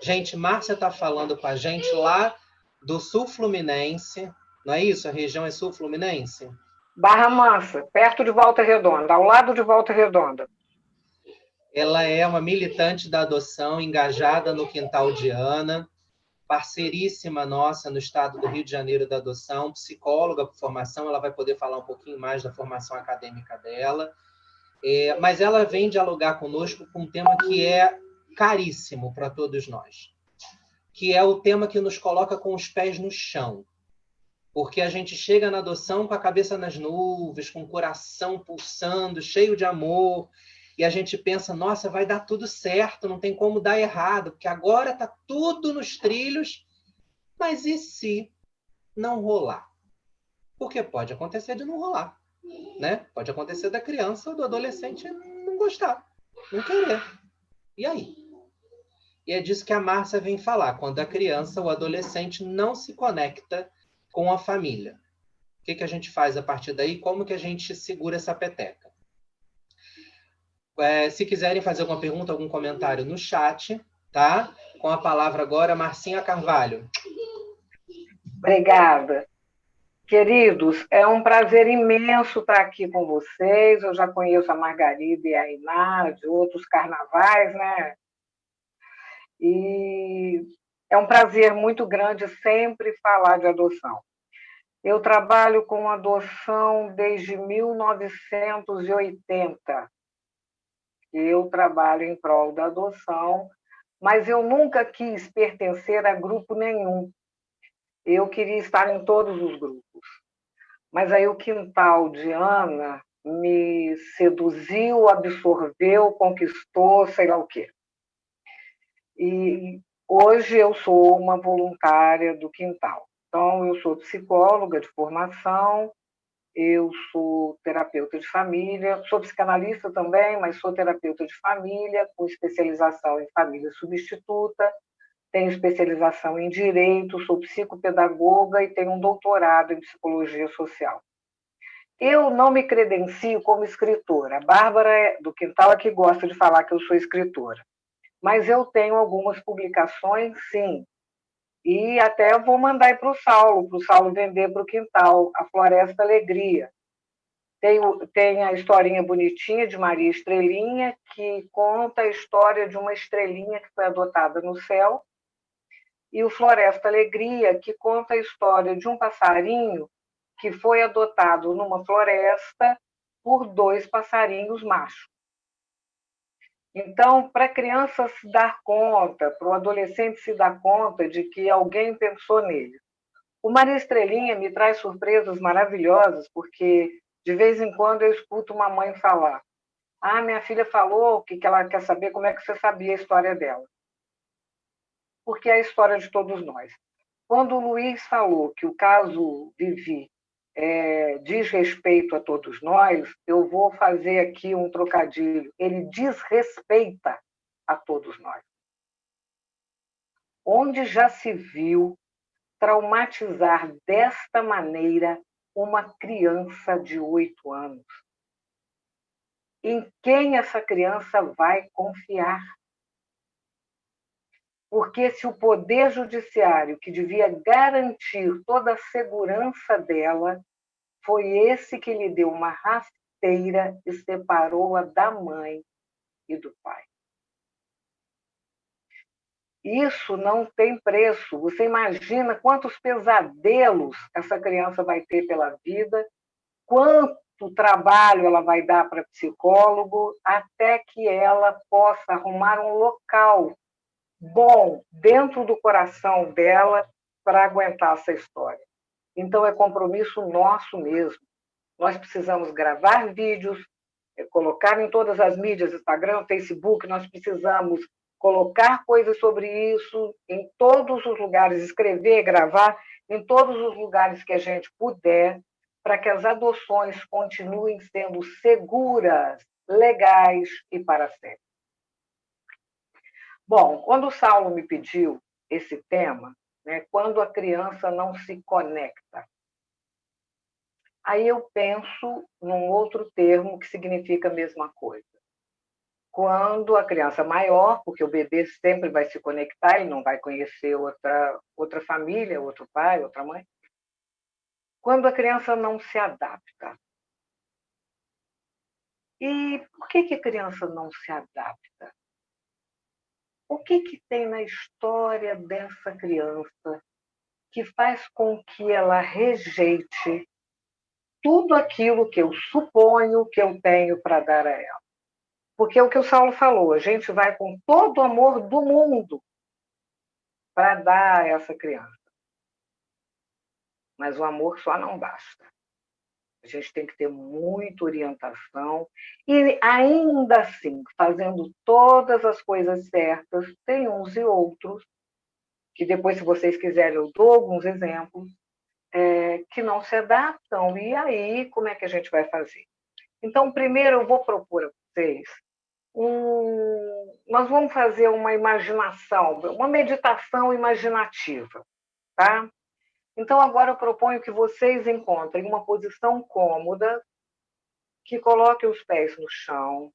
Gente, Márcia está falando com a gente lá do Sul Fluminense, não é isso? A região é Sul Fluminense? Barra Mansa, perto de Volta Redonda, ao lado de Volta Redonda. Ela é uma militante da adoção, engajada no Quintal de Ana, parceiríssima nossa no estado do Rio de Janeiro da adoção, psicóloga por formação, ela vai poder falar um pouquinho mais da formação acadêmica dela, mas ela vem dialogar conosco com um tema que é caríssimo para todos nós, que é o tema que nos coloca com os pés no chão, porque a gente chega na adoção com a cabeça nas nuvens, com o coração pulsando, cheio de amor, e a gente pensa, nossa, vai dar tudo certo, não tem como dar errado, porque agora está tudo nos trilhos, mas e se não rolar? Porque pode acontecer de não rolar, né? Pode acontecer da criança ou do adolescente não gostar, não querer. E aí? E é disso que a Márcia vem falar, quando a criança ou adolescente não se conecta com a família. O que a gente faz a partir daí? Como que a gente segura essa peteca? Se quiserem fazer alguma pergunta, algum comentário no chat, tá? Com a palavra agora, Marcinha Carvalho. Obrigada. Queridos, é um prazer imenso estar aqui com vocês. Eu já conheço a Margarida e a Iná de outros carnavais, né? E é um prazer muito grande sempre falar de adoção. Eu trabalho com adoção desde 1980. Eu trabalho em prol da adoção, mas eu nunca quis pertencer a grupo nenhum. Eu queria estar em todos os grupos. Mas aí o Quintal de Ana me seduziu, absorveu, conquistou, sei lá o quê. E hoje eu sou uma voluntária do Quintal. Então, eu sou psicóloga de formação, eu sou terapeuta de família, sou psicanalista também, mas sou terapeuta de família, com especialização em família substituta, tenho especialização em direito, sou psicopedagoga e tenho um doutorado em psicologia social. Eu não me credencio como escritora. A Bárbara do Quintal é que gosta de falar que eu sou escritora. Mas eu tenho algumas publicações, sim. E até vou mandar para o Saulo vender para o Quintal, A Floresta Alegria. Tem a historinha bonitinha de Maria Estrelinha, que conta a história de uma estrelinha que foi adotada no céu, e o Floresta Alegria, que conta a história de um passarinho que foi adotado numa floresta por 2 passarinhos machos. Então, para a criança se dar conta, para o adolescente se dar conta de que alguém pensou nele. O Maria Estrelinha me traz surpresas maravilhosas, porque de vez em quando eu escuto uma mãe falar: "Ah, minha filha falou que ela quer saber como é que você sabia a história dela." Porque é a história de todos nós. Quando o Luiz falou que o caso Vivi diz respeito a todos nós, eu vou fazer aqui um trocadilho. Ele desrespeita a todos nós. Onde já se viu traumatizar desta maneira uma criança de 8 anos? Em quem essa criança vai confiar? Porque se o Poder Judiciário, que devia garantir toda a segurança dela, foi esse que lhe deu uma rasteira e separou-a da mãe e do pai. Isso não tem preço. Você imagina quantos pesadelos essa criança vai ter pela vida, quanto trabalho ela vai dar para psicólogo, até que ela possa arrumar um local bom dentro do coração dela para aguentar essa história. Então, é compromisso nosso mesmo. Nós precisamos gravar vídeos, colocar em todas as mídias, Instagram, Facebook, nós precisamos colocar coisas sobre isso em todos os lugares, escrever, gravar em todos os lugares que a gente puder, para que as adoções continuem sendo seguras, legais e para sempre. Bom, quando o Saulo me pediu esse tema, né, quando a criança não se conecta, aí eu penso num outro termo que significa a mesma coisa: Quando a criança maior, porque o bebê sempre vai se conectar, ele não vai conhecer outra família, outro pai, outra mãe. Quando a criança não se adapta. E por que a criança não se adapta? O que tem na história dessa criança que faz com que ela rejeite tudo aquilo que eu suponho que eu tenho para dar a ela? Porque é o que o Saulo falou, a gente vai com todo o amor do mundo para dar a essa criança. Mas o amor só não basta. A gente tem que ter muita orientação e, ainda assim, fazendo todas as coisas certas, tem uns e outros, que depois, se vocês quiserem, eu dou alguns exemplos, que não se adaptam. E aí, como é que a gente vai fazer? Então, primeiro, eu vou propor a vocês nós vamos fazer uma imaginação, uma meditação imaginativa, tá? Então, agora eu proponho que vocês encontrem uma posição cômoda, que coloquem os pés no chão,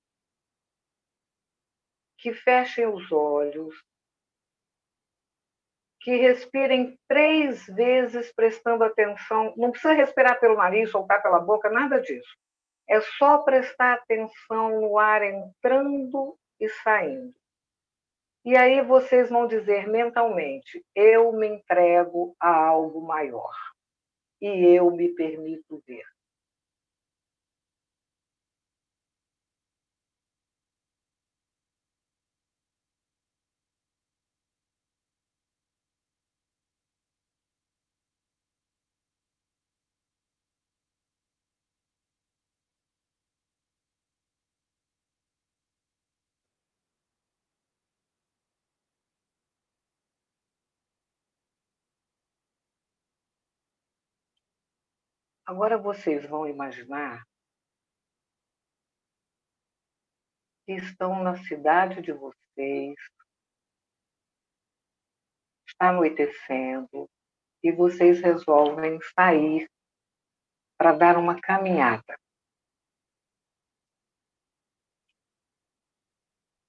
que fechem os olhos, que respirem 3 vezes prestando atenção. Não precisa respirar pelo nariz, soltar pela boca, nada disso. É só prestar atenção no ar entrando e saindo. E aí vocês vão dizer mentalmente: eu me entrego a algo maior e eu me permito ver. Agora vocês vão imaginar que estão na cidade de vocês, está anoitecendo, e vocês resolvem sair para dar uma caminhada.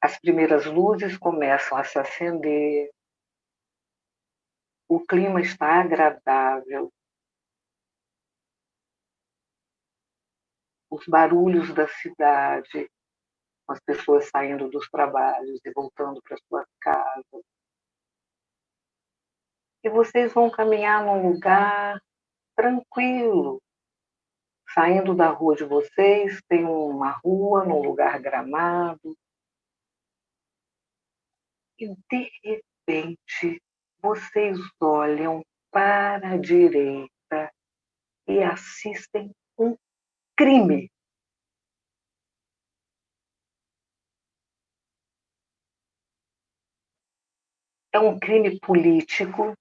As primeiras luzes começam a se acender, o clima está agradável, os barulhos da cidade, as pessoas saindo dos trabalhos e voltando para suas casas. E vocês vão caminhar num lugar tranquilo. Saindo da rua de vocês, tem uma rua num lugar gramado. E, de repente, vocês olham para a direita e assistem um crime. É um crime político,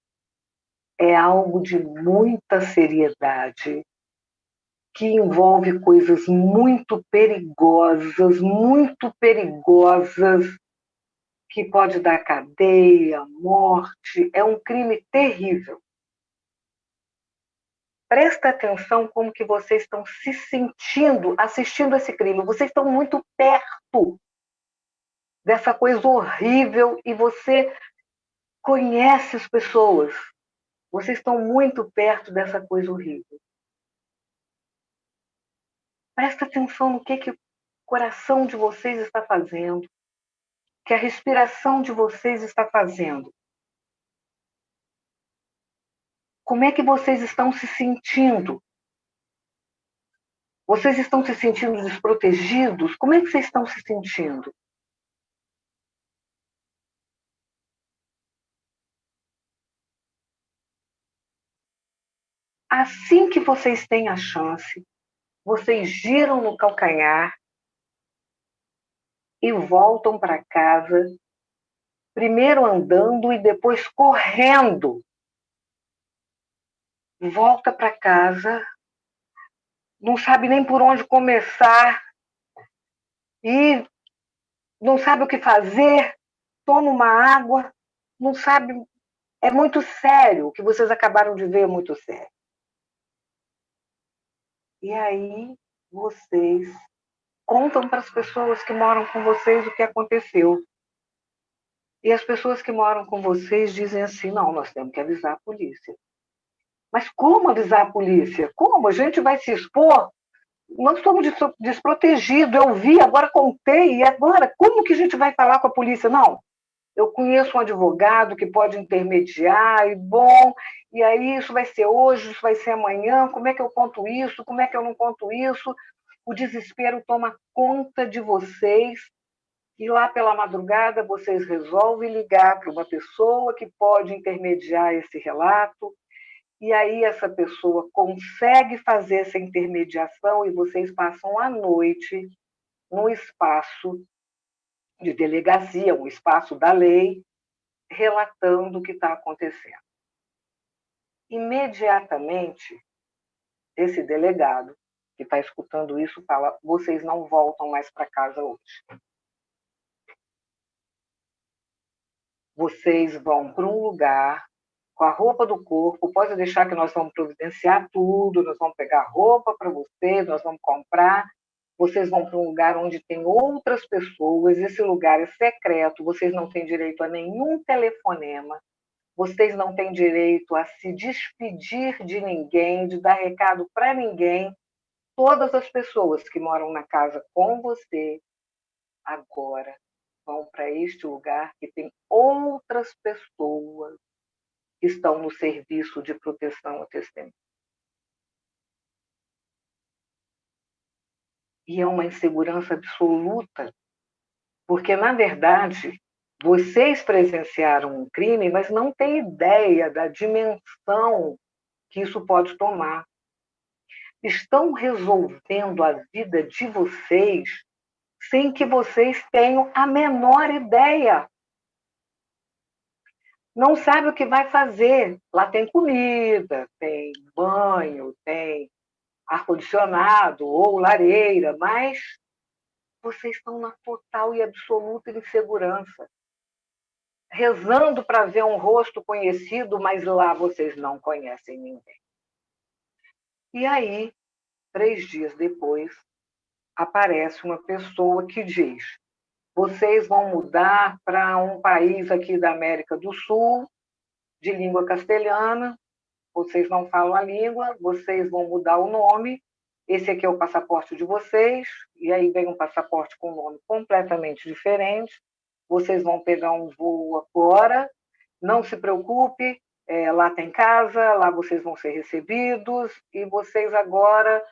é algo de muita seriedade, que envolve coisas muito perigosas, que pode dar cadeia, morte. É um crime terrível. Presta atenção como que vocês estão se sentindo assistindo esse crime. Vocês estão muito perto dessa coisa horrível e você conhece as pessoas. Vocês estão muito perto dessa coisa horrível. Presta atenção no que o coração de vocês está fazendo, que a respiração de vocês está fazendo. Como é que vocês estão se sentindo? Vocês estão se sentindo desprotegidos? Como é que vocês estão se sentindo? Assim que vocês têm a chance, vocês giram no calcanhar e voltam para casa, primeiro andando e depois correndo. Volta para casa, não sabe nem por onde começar e não sabe o que fazer, toma uma água, não sabe. É muito sério, o que vocês acabaram de ver é muito sério. E aí vocês contam para as pessoas que moram com vocês o que aconteceu. E as pessoas que moram com vocês dizem assim, não, nós temos que avisar a polícia. Mas como avisar a polícia? Como? A gente vai se expor? Nós estamos desprotegidos, eu vi, agora contei, e agora? Como que a gente vai falar com a polícia? Não, eu conheço um advogado que pode intermediar, e bom, e aí isso vai ser hoje, isso vai ser amanhã, como é que eu conto isso, como é que eu não conto isso? O desespero toma conta de vocês, e lá pela madrugada vocês resolvem ligar para uma pessoa que pode intermediar esse relato, e aí essa pessoa consegue fazer essa intermediação e vocês passam a noite no espaço de delegacia, um espaço da lei, relatando o que está acontecendo. Imediatamente, esse delegado que está escutando isso fala: vocês não voltam mais para casa hoje. Vocês vão para um lugar com a roupa do corpo, pode deixar que nós vamos providenciar tudo, nós vamos pegar roupa para vocês, nós vamos comprar, vocês vão para um lugar onde tem outras pessoas, esse lugar é secreto, vocês não têm direito a nenhum telefonema, vocês não têm direito a se despedir de ninguém, de dar recado para ninguém. Todas as pessoas que moram na casa com você agora vão para este lugar que tem outras pessoas que estão no serviço de proteção à testemunha. E é uma insegurança absoluta, porque, na verdade, vocês presenciaram um crime, mas não têm ideia da dimensão que isso pode tomar. Estão resolvendo a vida de vocês sem que vocês tenham a menor ideia. Não sabe o que vai fazer. Lá tem comida, tem banho, tem ar-condicionado ou lareira, mas vocês estão na total e absoluta insegurança. Rezando para ver um rosto conhecido, mas lá vocês não conhecem ninguém. E aí, 3 dias depois, aparece uma pessoa que diz: vocês vão mudar para um país aqui da América do Sul, de língua castelhana, vocês não falam a língua, vocês vão mudar o nome, esse aqui é o passaporte de vocês, e aí vem um passaporte com um nome completamente diferente, vocês vão pegar um voo agora, não se preocupe, lá tem casa, lá vocês vão ser recebidos, e vocês agora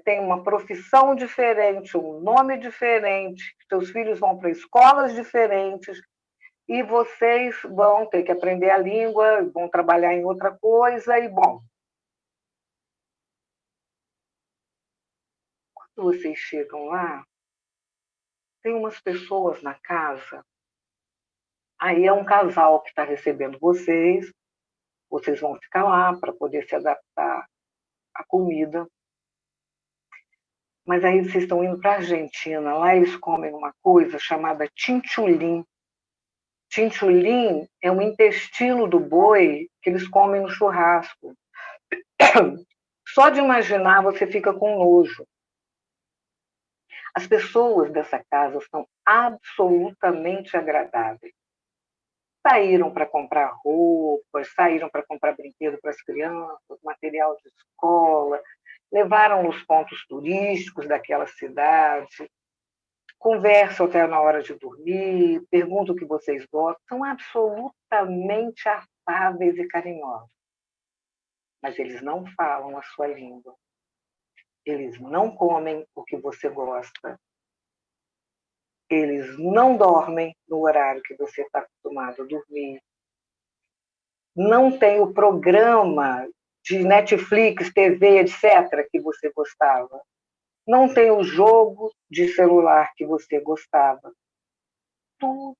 têm uma profissão diferente, um nome diferente, seus filhos vão para escolas diferentes, e vocês vão ter que aprender a língua, vão trabalhar em outra coisa, e bom. Quando vocês chegam lá, tem umas pessoas na casa, aí é um casal que está recebendo vocês vão ficar lá para poder se adaptar à comida. Mas aí vocês estão indo para a Argentina, lá eles comem uma coisa chamada chinchulín. Chinchulín é um intestino do boi que eles comem no churrasco. Só de imaginar você fica com nojo. As pessoas dessa casa são absolutamente agradáveis. Saíram para comprar roupas, saíram para comprar brinquedo para as crianças, material de escola, levaram nos pontos turísticos daquela cidade, conversam até na hora de dormir, perguntam o que vocês gostam, são absolutamente afáveis e carinhosos. Mas eles não falam a sua língua. Eles não comem o que você gosta. Eles não dormem no horário que você está acostumado a dormir. Não tem o programa de Netflix, TV, etc., que você gostava. Não tem o jogo de celular que você gostava. Tudo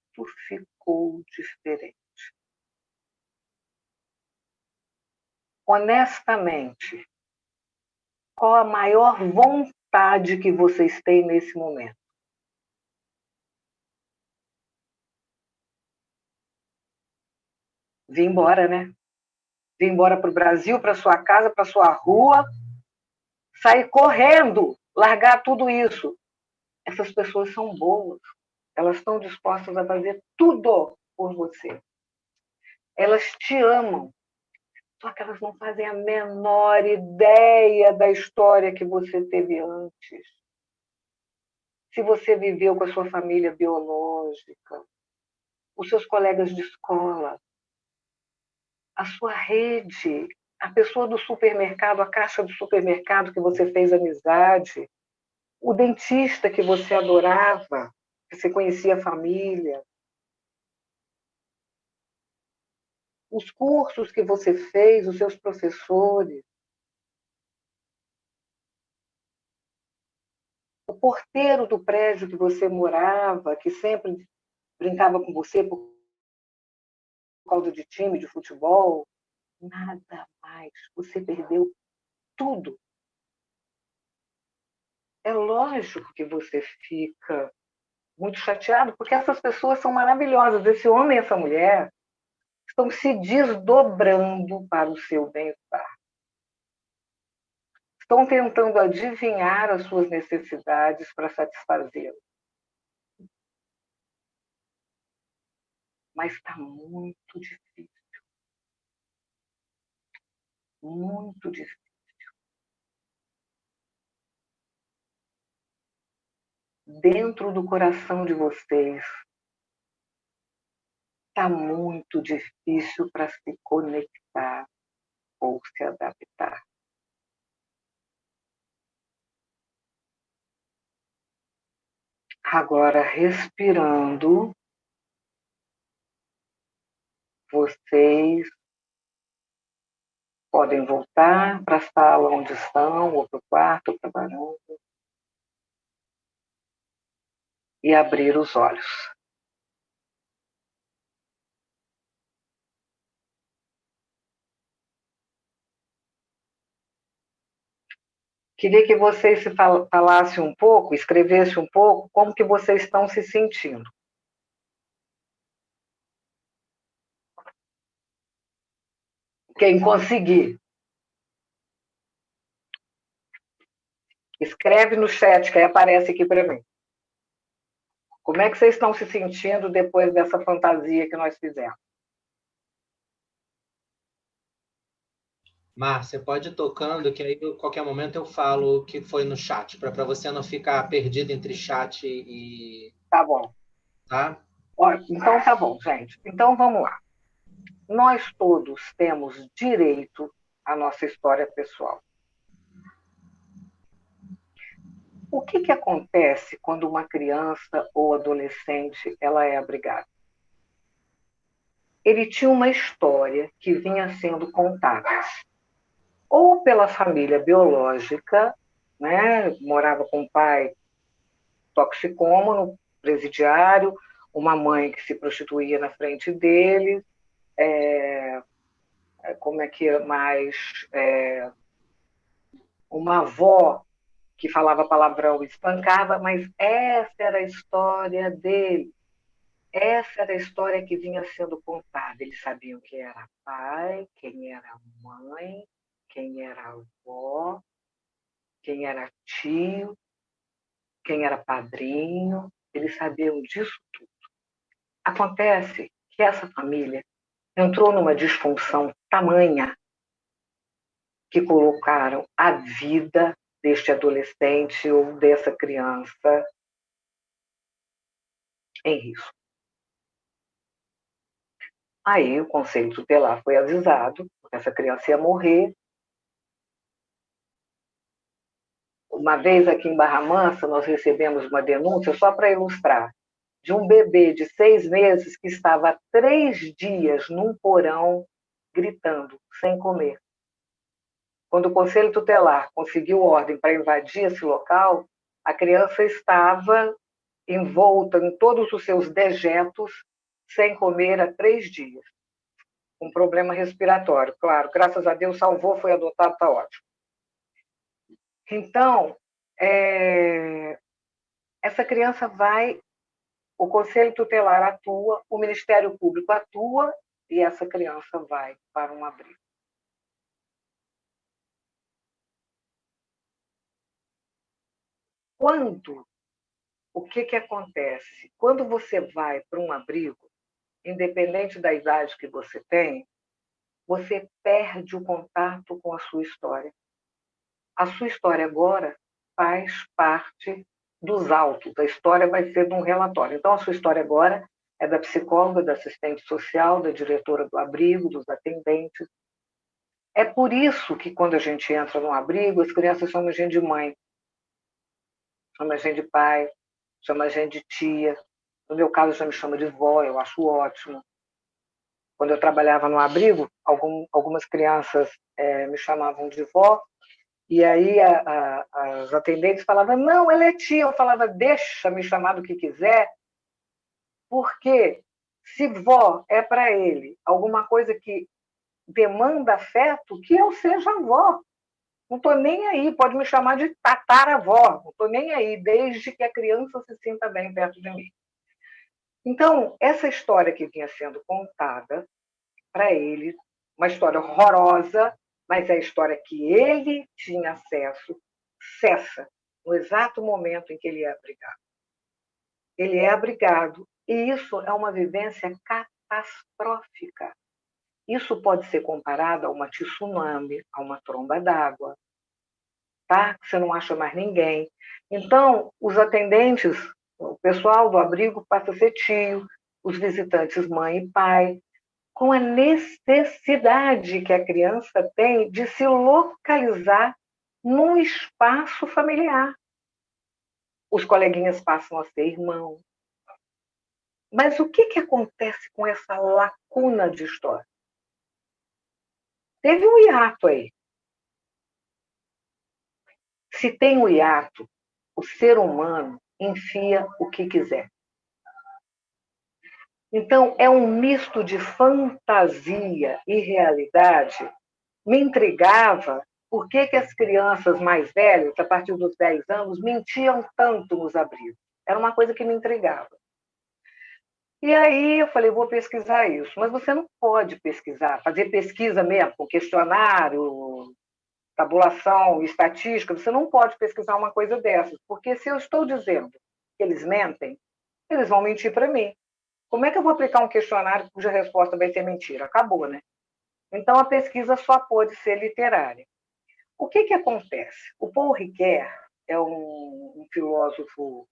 ficou diferente. Honestamente, qual a maior vontade que vocês têm nesse momento? Vim embora, né? Vim embora para o Brasil, para sua casa, para sua rua, sair correndo, largar tudo isso. Essas pessoas são boas. Elas estão dispostas a fazer tudo por você. Elas te amam. Só que elas não fazem a menor ideia da história que você teve antes. Se você viveu com a sua família biológica, os seus colegas de escola, a sua rede, a pessoa do supermercado, a caixa do supermercado que você fez amizade, o dentista que você adorava, que você conhecia a família, os cursos que você fez, os seus professores, o porteiro do prédio que você morava, que sempre brincava com você por causa de time de futebol, nada mais. Você perdeu tudo. É lógico que você fica muito chateado, porque essas pessoas são maravilhosas. Esse homem e essa mulher estão se desdobrando para o seu bem-estar. Estão tentando adivinhar as suas necessidades para satisfazê-las. Mas está muito difícil. Muito difícil. Dentro do coração de vocês, está muito difícil para se conectar ou se adaptar. Agora, respirando, vocês podem voltar para a sala onde estão, ou para o quarto, ou para a varanda, e abrir os olhos. Queria que vocês se falassem um pouco, escrevessem um pouco, como que vocês estão se sentindo. Quem conseguir. Escreve no chat, que aí aparece aqui para mim. Como é que vocês estão se sentindo depois dessa fantasia que nós fizemos? Márcia, pode ir tocando, que aí a qualquer momento eu falo o que foi no chat, para você não ficar perdido entre chat e. Tá bom. Tá? Então tá bom, gente. Então vamos lá. Nós todos temos direito à nossa história pessoal. O que acontece quando uma criança ou adolescente ela é abrigada? Ele tinha uma história que vinha sendo contada ou pela família biológica, né? Morava com um pai toxicômano, presidiário, uma mãe que se prostituía na frente dele, como é que é mais, uma avó que falava palavrão e espancava, mas essa era a história dele. Essa era a história que vinha sendo contada. Eles sabiam quem era pai, quem era mãe, quem era avó, quem era tio, quem era padrinho. Eles sabiam disso tudo. Acontece que essa família entrou numa disfunção tamanha que colocaram a vida deste adolescente ou dessa criança em risco. Aí o conselho tutelar foi avisado que essa criança ia morrer. Uma vez aqui em Barra Mansa, nós recebemos uma denúncia, só para ilustrar, de um bebê de 6 meses que estava há 3 dias num porão gritando, sem comer. Quando o conselho tutelar conseguiu ordem para invadir esse local, a criança estava envolta em todos os seus dejetos, sem comer há 3 dias. Um problema respiratório, claro. Graças a Deus salvou, foi adotado, está ótimo. Então, essa criança vai, o Conselho Tutelar atua, o Ministério Público atua e essa criança vai para um abrigo. Quando o que acontece? Quando você vai para um abrigo, independente da idade que você tem, você perde o contato com a sua história. A sua história agora faz parte dos autos. A história vai ser de um relatório. Então, a sua história agora é da psicóloga, da assistente social, da diretora do abrigo, dos atendentes. É por isso que, quando a gente entra num abrigo, as crianças chamam a gente de mãe, chamam a gente de pai, chamam a gente de tia. No meu caso, já me chama de vó, eu acho ótimo. Quando eu trabalhava no abrigo, algumas crianças me chamavam de vó, e aí as atendentes falavam, não, ela é tia. Eu falava, deixa me chamar do que quiser, porque se vó é para ele alguma coisa que demanda afeto, que eu seja avó. Não estou nem aí, pode me chamar de tataravó, não estou nem aí, desde que a criança se sinta bem perto de mim. Então, essa história que vinha sendo contada para ele, uma história horrorosa, mas é a história que ele tinha acesso, cessa no exato momento em que ele é abrigado. Ele é abrigado, e isso é uma vivência catastrófica. Isso pode ser comparado a uma tsunami, a uma tromba d'água, tá? Você não acha mais ninguém. Então, os atendentes, o pessoal do abrigo passa a ser tio, os visitantes mãe e pai, com a necessidade que a criança tem de se localizar num espaço familiar. Os coleguinhas passam a ser irmãos. Mas o que acontece com essa lacuna de história? Teve um hiato aí. Se tem um hiato, o ser humano enfia o que quiser. Então, é um misto de fantasia e realidade. Me intrigava por que as crianças mais velhas, a partir dos 10 anos, mentiam tanto nos abrigos. Era uma coisa que me intrigava. E aí eu falei, vou pesquisar isso. Mas você não pode pesquisar, fazer pesquisa mesmo, com questionário, tabulação, estatística, você não pode pesquisar uma coisa dessas, porque se eu estou dizendo que eles mentem, eles vão mentir para mim. Como é que eu vou aplicar um questionário cuja resposta vai ser mentira? Acabou, né? Então, a pesquisa só pode ser literária. O que acontece? O Paul Ricoeur é um filósofo,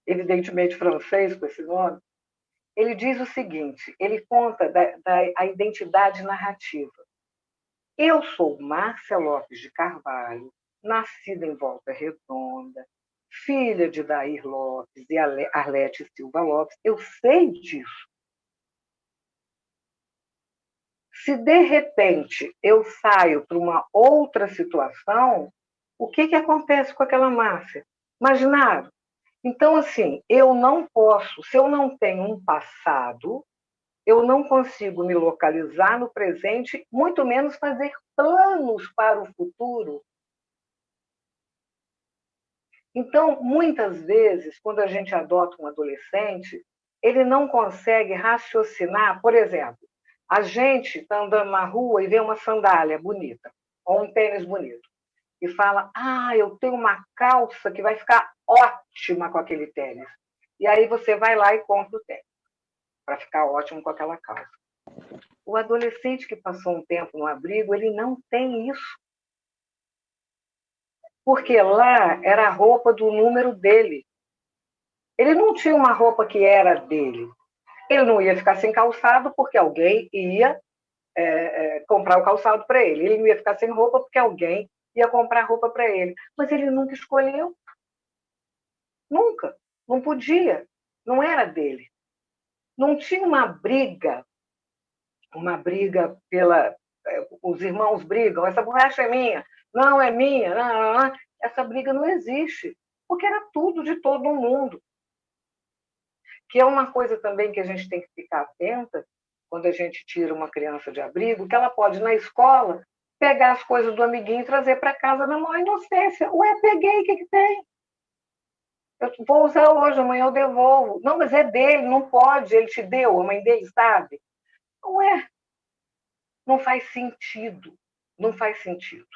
evidentemente francês, com esse nome. Ele diz o seguinte, ele conta da identidade narrativa. Eu sou Márcia Lopes de Carvalho, nascida em Volta Redonda, filha de Dair Lopes e Arlete Silva Lopes. Eu sei disso. Se, de repente, eu saio para uma outra situação, o que acontece com aquela Márcia? Imaginaram? Então, assim, eu não posso, se eu não tenho um passado, eu não consigo me localizar no presente, muito menos fazer planos para o futuro. Então, muitas vezes, quando a gente adota um adolescente, ele não consegue raciocinar. Por exemplo, a gente está andando na rua e vê uma sandália bonita, ou um tênis bonito, e fala, eu tenho uma calça que vai ficar ótima com aquele tênis. E aí você vai lá e compra o tênis, para ficar ótimo com aquela calça. O adolescente que passou um tempo no abrigo, ele não tem isso. Porque lá era a roupa do número dele. Ele não tinha uma roupa que era dele. Ele não ia ficar sem calçado porque alguém ia comprar o calçado para ele. Ele não ia ficar sem roupa porque alguém ia comprar roupa para ele. Mas ele nunca escolheu. Nunca. Não podia. Não era dele. Não tinha uma briga pela... Os irmãos brigam, essa borracha é minha, não é minha, não. Essa briga não existe, porque era tudo de todo mundo. Que é uma coisa também que a gente tem que ficar atenta quando a gente tira uma criança de abrigo, que ela pode, na escola, pegar as coisas do amiguinho e trazer para casa na maior inocência. Ué, peguei, o que tem? Eu vou usar hoje, amanhã eu devolvo. Não, mas é dele, não pode, ele te deu, a mãe dele sabe. Ué, não faz sentido. Não faz sentido.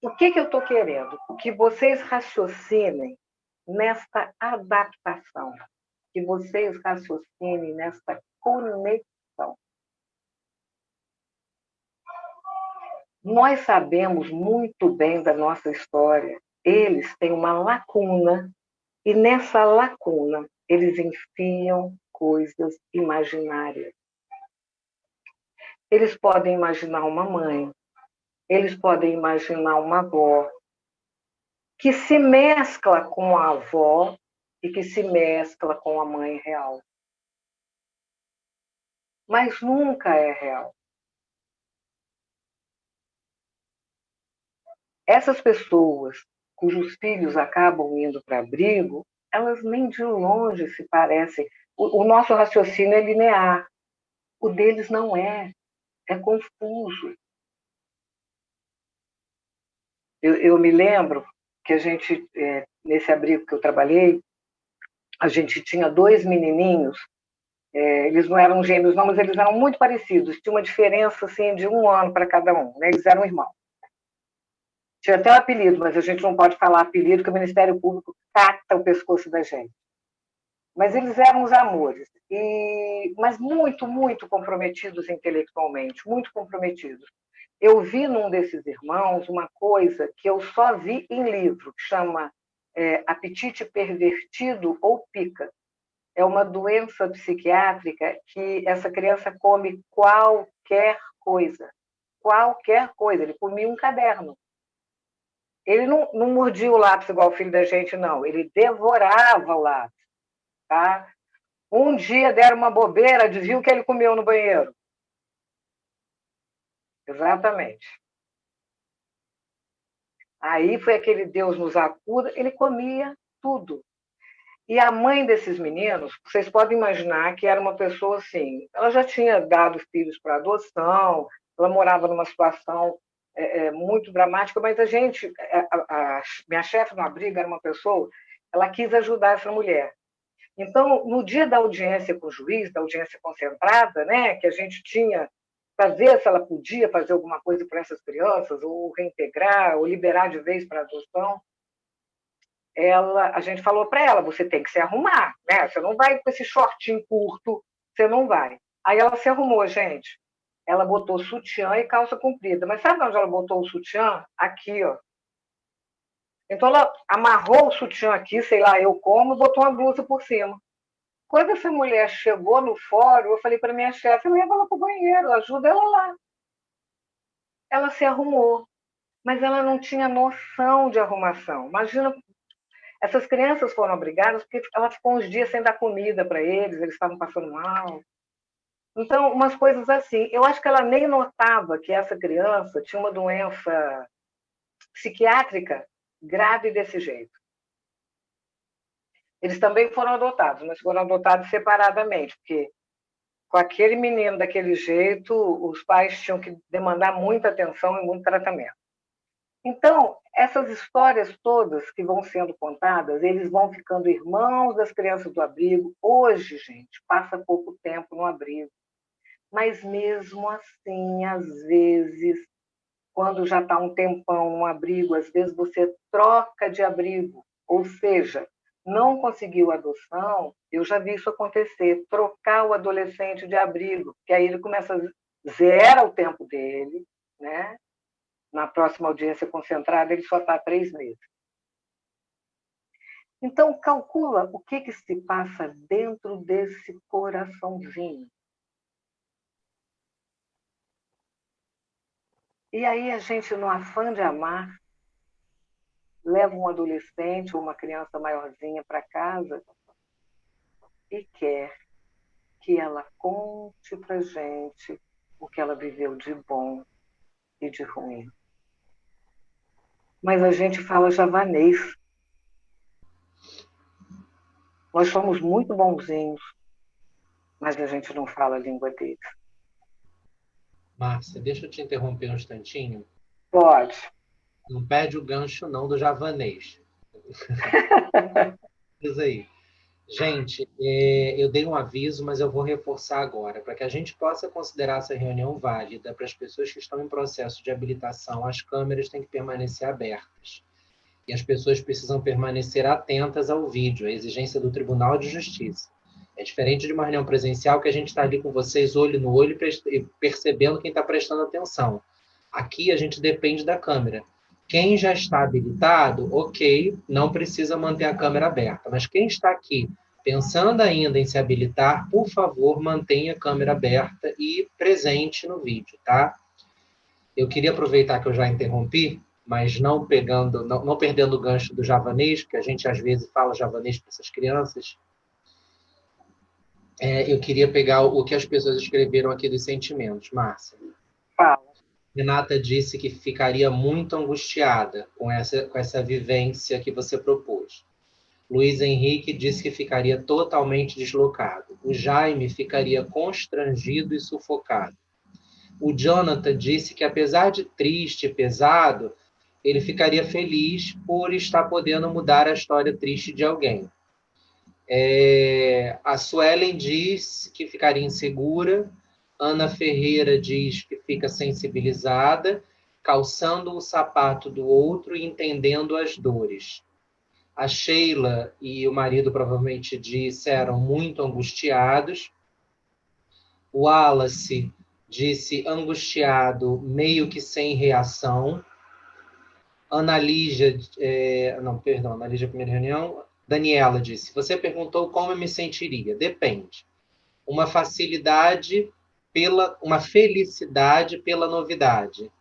O que eu estou querendo? Que vocês raciocinem nesta adaptação, que vocês raciocinem nesta conexão. Nós sabemos muito bem da nossa história. Eles têm uma lacuna, e nessa lacuna eles enfiam coisas imaginárias. Eles podem imaginar uma mãe, eles podem imaginar uma avó, que se mescla com a avó e que se mescla com a mãe real. Mas nunca é real. Essas pessoas cujos filhos acabam indo para abrigo, elas nem de longe se parecem. O nosso raciocínio é linear. O deles não é. É confuso. Eu me lembro que a gente, nesse abrigo que eu trabalhei, a gente tinha 2 menininhos. Eles não eram gêmeos, não, mas eles eram muito parecidos. Tinha uma diferença assim, de 1 ano para cada um. Né? Eles eram irmãos. Tinha até um apelido, mas a gente não pode falar apelido, porque o Ministério Público cata o pescoço da gente. Mas eles eram os amores, mas muito, muito comprometidos intelectualmente, muito comprometidos. Eu vi num desses irmãos uma coisa que eu só vi em livro, que chama apetite pervertido ou pica. É uma doença psiquiátrica que essa criança come qualquer coisa. Qualquer coisa. Ele comia um caderno. Ele não mordia o lápis igual o filho da gente, não. Ele devorava o lápis. Tá? Um dia deram uma bobeira, adivinha o que ele comeu no banheiro? Exatamente. Aí foi aquele Deus nos acuda, ele comia tudo. E a mãe desses meninos, vocês podem imaginar que era uma pessoa assim, ela já tinha dado filhos para adoção, ela morava numa situação muito dramática, mas a minha chefe no abrigo era uma pessoa, ela quis ajudar essa mulher. Então, no dia da audiência com o juiz, da audiência concentrada, né, que a gente tinha para ver se ela podia fazer alguma coisa para essas crianças, ou reintegrar, ou liberar de vez para adoção, a gente falou para ela, você tem que se arrumar, né? Você não vai com esse shortinho curto, você não vai. Aí ela se arrumou, gente. Ela botou sutiã e calça comprida. Mas sabe onde ela botou o sutiã? Aqui, ó. Então ela amarrou o sutiã aqui, sei lá eu como, e botou uma blusa por cima. Quando essa mulher chegou no fórum, eu falei para minha chefe, leva ela para o banheiro, ajuda ela lá. Ela se arrumou, mas ela não tinha noção de arrumação. Imagina, essas crianças foram obrigadas porque ela ficou uns dias sem dar comida para eles estavam passando mal. Então, umas coisas assim. Eu acho que ela nem notava que essa criança tinha uma doença psiquiátrica grave desse jeito. Eles também foram adotados, mas foram adotados separadamente, porque com aquele menino daquele jeito, os pais tinham que demandar muita atenção e muito tratamento. Então, essas histórias todas que vão sendo contadas, eles vão ficando irmãos das crianças do abrigo. Hoje, gente, passa pouco tempo no abrigo. Mas mesmo assim, às vezes, quando já está um tempão no abrigo, às vezes você troca de abrigo, ou seja, não conseguiu adoção, eu já vi isso acontecer, trocar o adolescente de abrigo, que aí ele começa a zera o tempo dele, né? Na próxima audiência concentrada, ele só está 3 meses. Então, calcula o que se passa dentro desse coraçãozinho. E aí a gente, no afã de amar, leva um adolescente ou uma criança maiorzinha para casa e quer que ela conte para gente o que ela viveu de bom e de ruim. Mas a gente fala javanês. Nós somos muito bonzinhos, mas a gente não fala a língua deles. Márcia, deixa eu te interromper um instantinho. Pode. Não perde o gancho, não, do javanês. Diz aí. Gente, eu dei um aviso, mas eu vou reforçar agora. Para que a gente possa considerar essa reunião válida para as pessoas que estão em processo de habilitação, as câmeras têm que permanecer abertas. E as pessoas precisam permanecer atentas ao vídeo, à exigência do Tribunal de Justiça. É diferente de uma reunião presencial que a gente está ali com vocês, olho no olho, percebendo quem está prestando atenção. Aqui a gente depende da câmera. Quem já está habilitado, ok, não precisa manter a câmera aberta. Mas quem está aqui pensando ainda em se habilitar, por favor, mantenha a câmera aberta e presente no vídeo, tá? Eu queria aproveitar que eu já interrompi, mas não perdendo o gancho do javanês, que a gente às vezes fala javanês para essas crianças. Eu queria pegar o que as pessoas escreveram aqui dos sentimentos. Márcia. Fala. Renata disse que ficaria muito angustiada com essa vivência que você propôs. Luiz Henrique disse que ficaria totalmente deslocado. O Jaime ficaria constrangido e sufocado. O Jonathan disse que, apesar de triste e pesado, ele ficaria feliz por estar podendo mudar a história triste de alguém. A Suelen diz que ficaria insegura. Ana Ferreira diz que fica sensibilizada, calçando o sapato do outro e entendendo as dores. A Sheila e o marido provavelmente disseram muito angustiados. O Wallace disse angustiado, meio que sem reação. Ana Lígia, Ana Lígia, primeira reunião. Daniela disse, você perguntou como eu me sentiria. Depende. Uma felicidade pela novidade,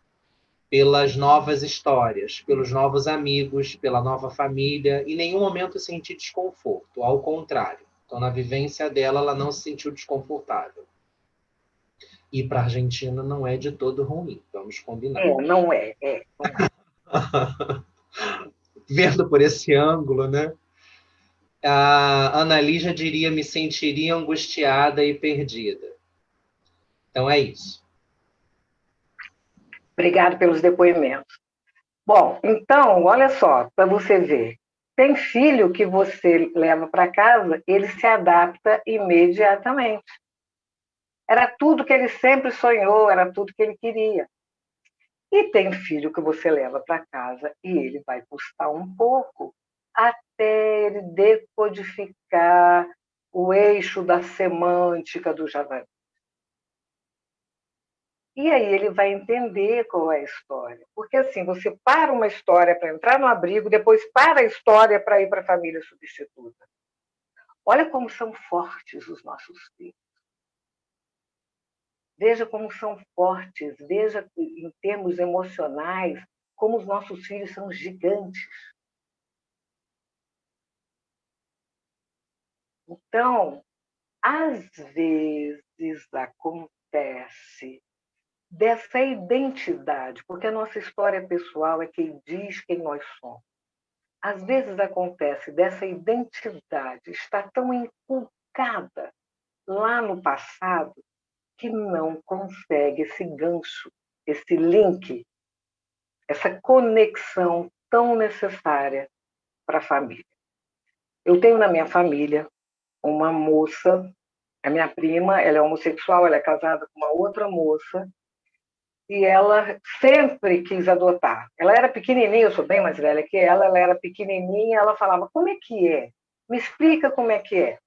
pelas novas histórias, pelos novos amigos, pela nova família. Em nenhum momento senti desconforto, ao contrário. Então, na vivência dela, ela não se sentiu desconfortável. E para a Argentina não é de todo ruim, vamos combinar. Não é. Vendo por esse ângulo, né? A Ana Lígia diria, me sentiria angustiada e perdida. Então é isso. Obrigado pelos depoimentos. Bom, então, olha só, para você ver. Tem filho que você leva para casa, ele se adapta imediatamente. Era tudo que ele sempre sonhou, era tudo que ele queria. E tem filho que você leva para casa e ele vai custar um pouco até ele decodificar o eixo da semântica do javanês. E aí ele vai entender qual é a história. Porque assim, você para uma história para entrar no abrigo, depois para a história para ir para a família substituta. Olha como são fortes os nossos filhos. Veja como são fortes, veja em termos emocionais, como os nossos filhos são gigantes. Então, às vezes acontece dessa identidade, porque a nossa história pessoal é quem diz quem nós somos. Às vezes acontece dessa identidade estar tão inculcada lá no passado que não consegue esse gancho, esse link, essa conexão tão necessária para a família. Eu tenho na minha família uma moça, a minha prima, ela é homossexual, ela é casada com uma outra moça, e ela sempre quis adotar. Ela era pequenininha, eu sou bem mais velha que ela era pequenininha, ela falava, como é que é? Me explica como é que é.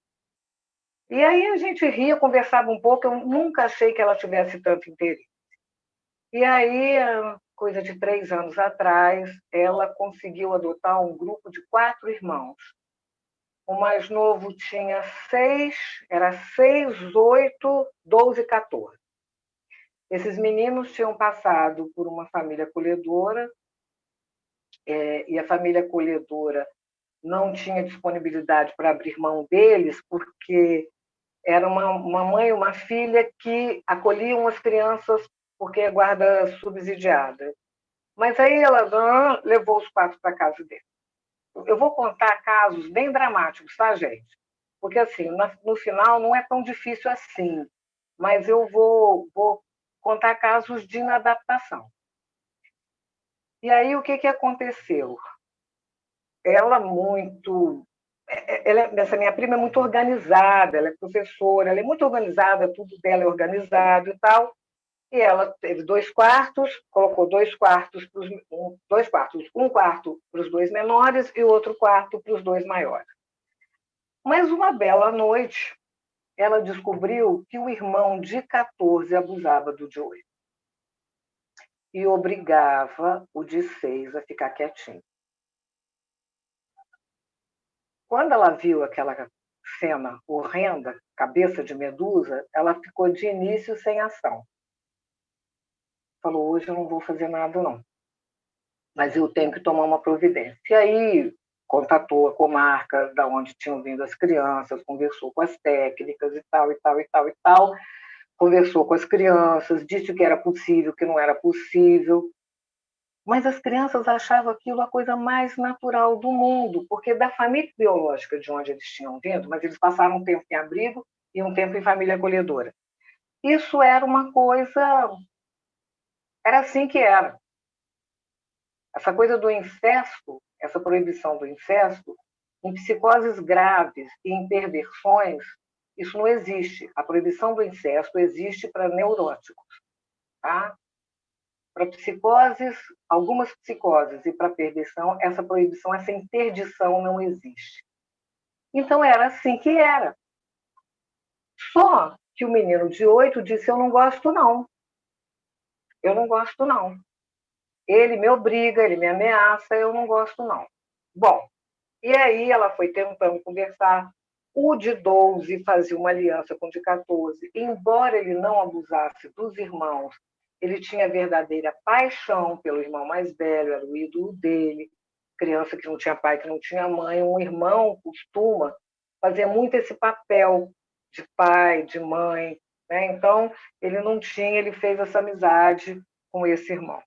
E aí a gente ria, conversava um pouco, eu nunca achei que ela tivesse tanto interesse. E aí, coisa de 3 anos atrás, ela conseguiu adotar um grupo de 4 irmãos. O mais novo tinha 6, era 6, 8, 12 e 14. Esses meninos tinham passado por uma família acolhedora, e a família acolhedora não tinha disponibilidade para abrir mão deles, porque era uma mãe e uma filha que acolhiam as crianças porque é guarda subsidiada. Mas aí ela levou os 4 para a casa dele. Eu vou contar casos bem dramáticos, tá, gente? Porque, assim, no final não é tão difícil assim, mas eu vou contar casos de inadaptação. E aí, o que aconteceu? Essa minha prima é muito organizada, ela é professora, ela é muito organizada, tudo dela é organizado e tal. e ela teve 2 quartos, colocou 2 quartos, um quarto para os 2 menores e outro quarto para os 2 maiores. Mas uma bela noite, ela descobriu que o irmão de 14 abusava do de 8 e obrigava o de 6 a ficar quietinho. Quando ela viu aquela cena horrenda, cabeça de medusa, ela ficou de início sem ação. Falou, hoje eu não vou fazer nada, não. Mas eu tenho que tomar uma providência. E aí contatou a comarca da onde tinham vindo as crianças, conversou com as técnicas e tal, e tal, e tal, e tal. Conversou com as crianças, disse que era possível, que não era possível. Mas as crianças achavam aquilo a coisa mais natural do mundo, porque da família biológica de onde eles tinham vindo, mas eles passaram um tempo em abrigo e um tempo em família acolhedora. Isso era uma coisa... Era assim que era. Essa coisa do incesto, essa proibição do incesto, em psicoses graves e em perversões, isso não existe. A proibição do incesto existe para neuróticos, tá? Para psicoses, algumas psicoses e para perversão, essa proibição, essa interdição não existe. Então era assim que era. Só que o menino de 8 disse, eu não gosto não. Eu não gosto não. Ele me obriga, ele me ameaça, eu não gosto não. Bom, e aí ela foi tentando conversar. O de 12 fazia uma aliança com o de 14. Embora ele não abusasse dos irmãos, ele tinha verdadeira paixão pelo irmão mais velho, era o ídolo dele. Criança que não tinha pai, que não tinha mãe. Um irmão costuma fazer muito esse papel de pai, de mãe, né? Então, ele não tinha, ele fez essa amizade com esse irmão.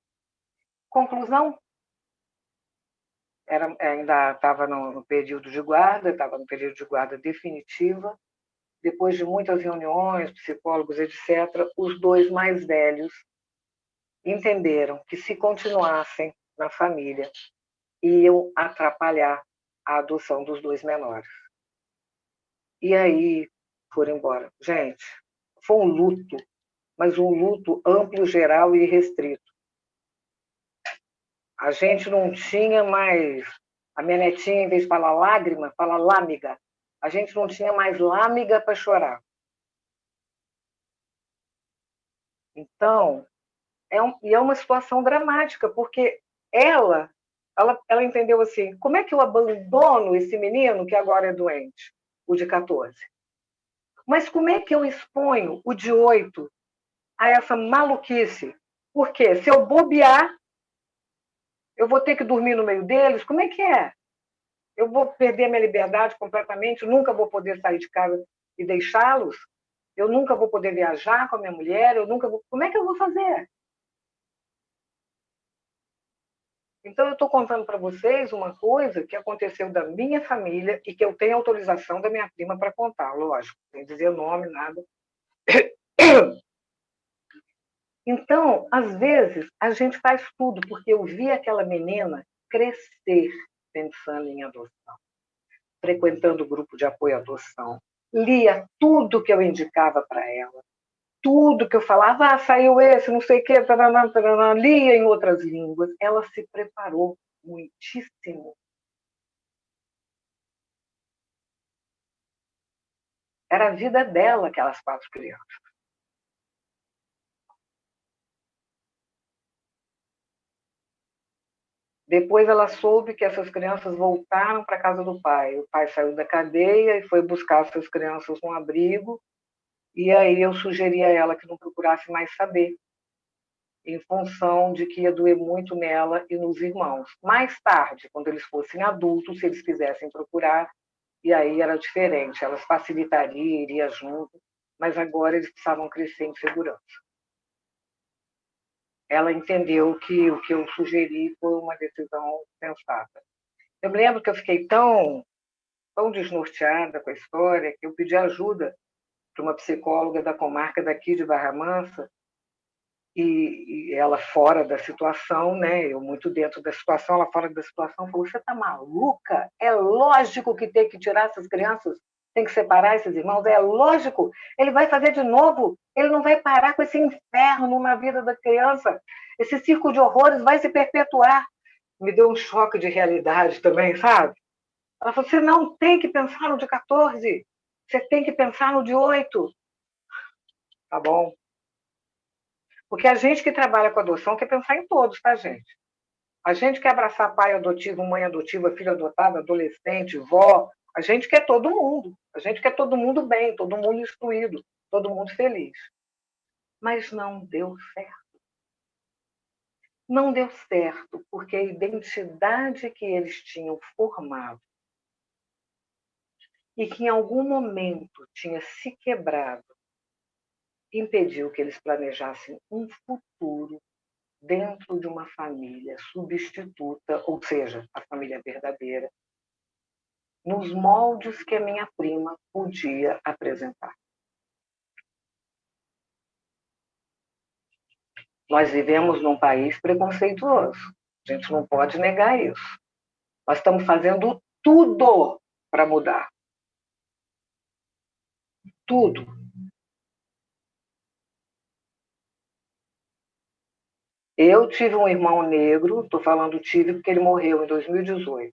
Conclusão? Ainda estava no período de guarda, estava no período de guarda definitiva. Depois de muitas reuniões, psicólogos, etc., os 2 mais velhos entenderam que, se continuassem na família, iam atrapalhar a adoção dos 2 menores. E aí foram embora. Gente, foi um luto, mas um luto amplo, geral e restrito. A gente não tinha mais... A minha netinha, em vez de falar lágrima, fala lâmiga. A gente não tinha mais lâmiga para chorar. Então, é uma situação dramática, porque ela entendeu assim, como é que eu abandono esse menino que agora é doente, o de 14? Mas como é que eu exponho o de 8 a essa maluquice? Porque se eu bobear, eu vou ter que dormir no meio deles? Como é que é? Eu vou perder minha liberdade completamente? Nunca vou poder sair de casa e deixá-los? Eu nunca vou poder viajar com a minha mulher? Eu nunca vou... Como é que eu vou fazer? Então, eu estou contando para vocês uma coisa que aconteceu da minha família e que eu tenho autorização da minha prima para contar, lógico, sem dizer nome, nada. Então, às vezes, a gente faz tudo, porque eu vi aquela menina crescer pensando em adoção, frequentando o grupo de apoio à adoção, lia tudo que eu indicava para ela, tudo que eu falava, saiu esse, não sei o quê, taranã, taranã, lia em outras línguas. Ela se preparou muitíssimo. Era a vida dela, aquelas 4 crianças. Depois ela soube que essas crianças voltaram para a casa do pai. O pai saiu da cadeia e foi buscar essas crianças num abrigo. E aí eu sugeri a ela que não procurasse mais saber, em função de que ia doer muito nela e nos irmãos. Mais tarde, quando eles fossem adultos, se eles quisessem procurar, e aí era diferente, elas facilitariam, iria junto, mas agora eles precisavam crescer em segurança. Ela entendeu que o que eu sugeri foi uma decisão sensata. Eu me lembro que eu fiquei tão desnorteada com a história que eu pedi ajuda para uma psicóloga da comarca daqui de Barra Mansa, e ela fora da situação, né? Eu muito dentro da situação, ela fora da situação, falou, você está maluca? É lógico que tem que tirar essas crianças tem que separar esses irmãos? É lógico, ele vai fazer de novo, ele não vai parar com esse inferno na vida da criança. Esse círculo de horrores vai se perpetuar. Me deu um choque de realidade também, sabe? Ela falou, você não tem que pensar no de 14, você tem que pensar no de 8. Tá bom? Porque a gente que trabalha com adoção quer pensar em todos, tá, gente? A gente quer abraçar pai adotivo, mãe adotiva, filho adotado, adolescente, vó. A gente quer todo mundo. A gente quer todo mundo bem, todo mundo instruído, todo mundo feliz. Mas não deu certo. Não deu certo, porque a identidade que eles tinham formado e que em algum momento tinha se quebrado, impediu que eles planejassem um futuro dentro de uma família substituta, ou seja, a família verdadeira, nos moldes que a minha prima podia apresentar. Nós vivemos num país preconceituoso. A gente não pode negar isso. Nós estamos fazendo tudo para mudar. Tudo. Eu tive um irmão negro, estou falando tive porque ele morreu em 2018.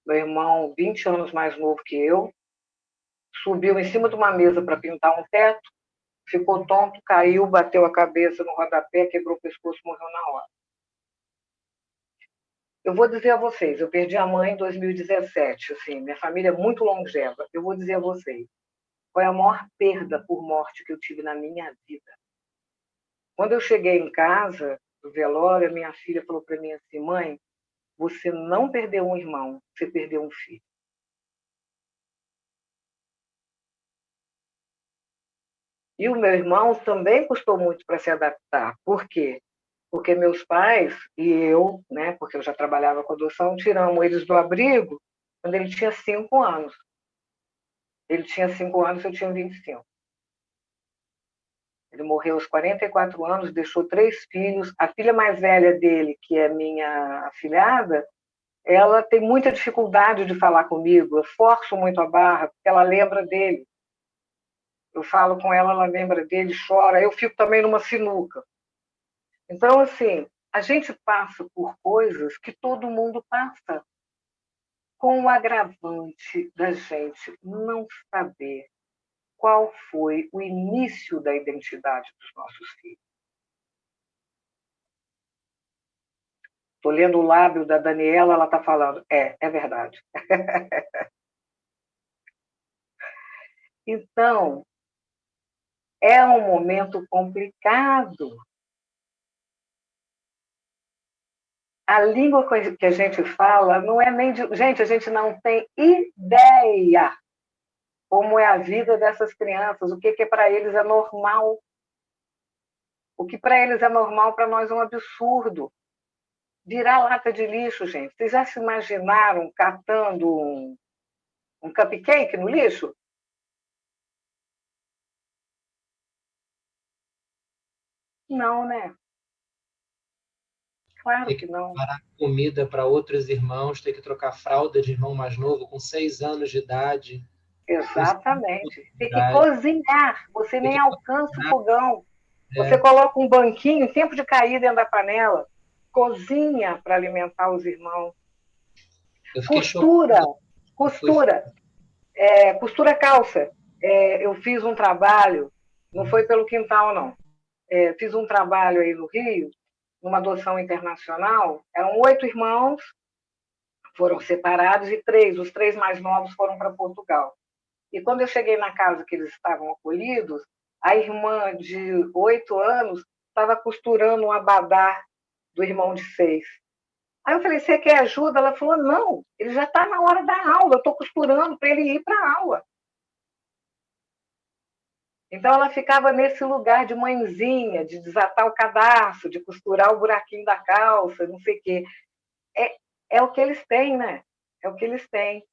Meu irmão, 20 anos mais novo que eu, subiu em cima de uma mesa para pintar um teto, ficou tonto, caiu, bateu a cabeça no rodapé, quebrou o pescoço, morreu na hora. Eu vou dizer a vocês, eu perdi a mãe em 2017, assim, minha família é muito longeva. Eu vou dizer a vocês, foi a maior perda por morte que eu tive na minha vida. Quando eu cheguei em casa, no velório, minha filha falou para mim assim, mãe, você não perdeu um irmão, você perdeu um filho. E o meu irmão também custou muito para se adaptar. Por quê? Porque meus pais e eu, né, porque eu já trabalhava com adoção, tiramos eles do abrigo quando ele tinha 5 anos. Ele tinha 5 anos, eu tinha 25. Ele morreu aos 44 anos, deixou 3 filhos. A filha mais velha dele, que é minha afilhada, ela tem muita dificuldade de falar comigo. Eu forço muito a barra, porque ela lembra dele. Eu falo com ela, ela lembra dele, chora. Eu fico também numa sinuca. Então, assim, a gente passa por coisas que todo mundo passa, com o agravante da gente não saber qual foi o início da identidade dos nossos filhos. Estou lendo o lábio da Daniela, ela está falando. É verdade. Então, é um momento complicado. A língua que a gente fala não é nem de... Gente, a gente não tem ideia como é a vida dessas crianças, o que para eles é normal. O que para eles é normal, para nós é um absurdo. Virar lata de lixo, gente. Vocês já se imaginaram catando um cupcake no lixo? Não, né? Claro que não. Preparar comida para outros irmãos, ter que trocar fralda de irmão mais novo com 6 anos de idade. Exatamente. Tem que cozinhar. Você nem alcança o fogão. Você coloca um banquinho em tempo de cair dentro da panela. Cozinha para alimentar os irmãos. Costura. Costura calça. Eu fiz um trabalho, não foi pelo quintal, não. Fiz um trabalho aí no Rio, numa adoção internacional. Eram 8 irmãos, foram separados, e os 3 mais novos foram para Portugal. E quando eu cheguei na casa que eles estavam acolhidos, a irmã de 8 anos estava costurando um abadá do irmão de 6. Aí eu falei, você quer ajuda? Ela falou, não, ele já está na hora da aula, eu estou costurando para ele ir para a aula. Então ela ficava nesse lugar de mãezinha, de desatar o cadarço, de costurar o buraquinho da calça, não sei o quê. É o que eles têm, né? É o que eles têm.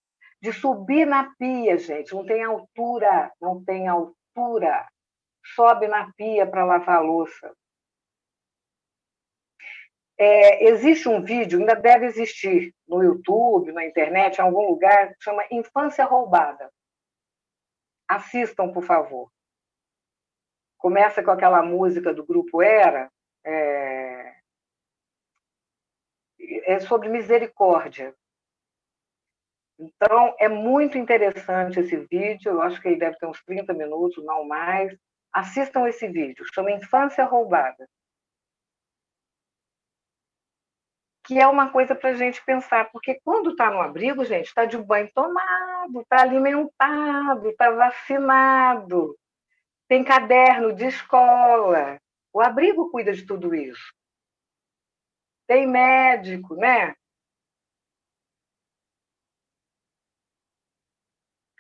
De subir na pia, gente, não tem altura, não tem altura. Sobe na pia para lavar a louça. Existe um vídeo, ainda deve existir no YouTube, na internet, em algum lugar, que chama Infância Roubada. Assistam, por favor. Começa com aquela música do Grupo Era, é sobre misericórdia. Então, é muito interessante esse vídeo, eu acho que ele deve ter uns 30 minutos, não mais. Assistam esse vídeo, chama Infância Roubada. Que é uma coisa para a gente pensar, porque quando está no abrigo, gente, está de banho tomado, está alimentado, está vacinado, tem caderno de escola. O abrigo cuida de tudo isso. Tem médico, né?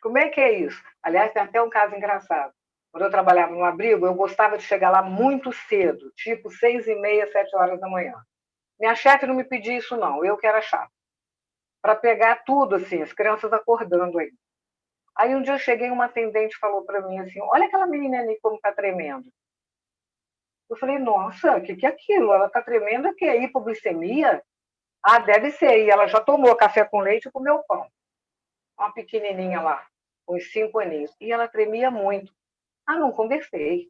Como é que é isso? Aliás, tem até um caso engraçado. Quando eu trabalhava no abrigo, eu gostava de chegar lá muito cedo, tipo 6h30, 7 horas da manhã. Minha chefe não me pedia isso, não, eu que era chata. Para pegar tudo, assim, as crianças acordando aí. Aí um dia eu cheguei, uma atendente falou para mim assim, olha aquela menina ali como está tremendo. Eu falei, nossa, o que é aquilo? Ela está tremendo, que é hipoglicemia? Ah, deve ser. E ela já tomou café com leite e comeu pão. Uma pequenininha lá, uns 5 aninhos. E ela tremia muito. Ah, não conversei.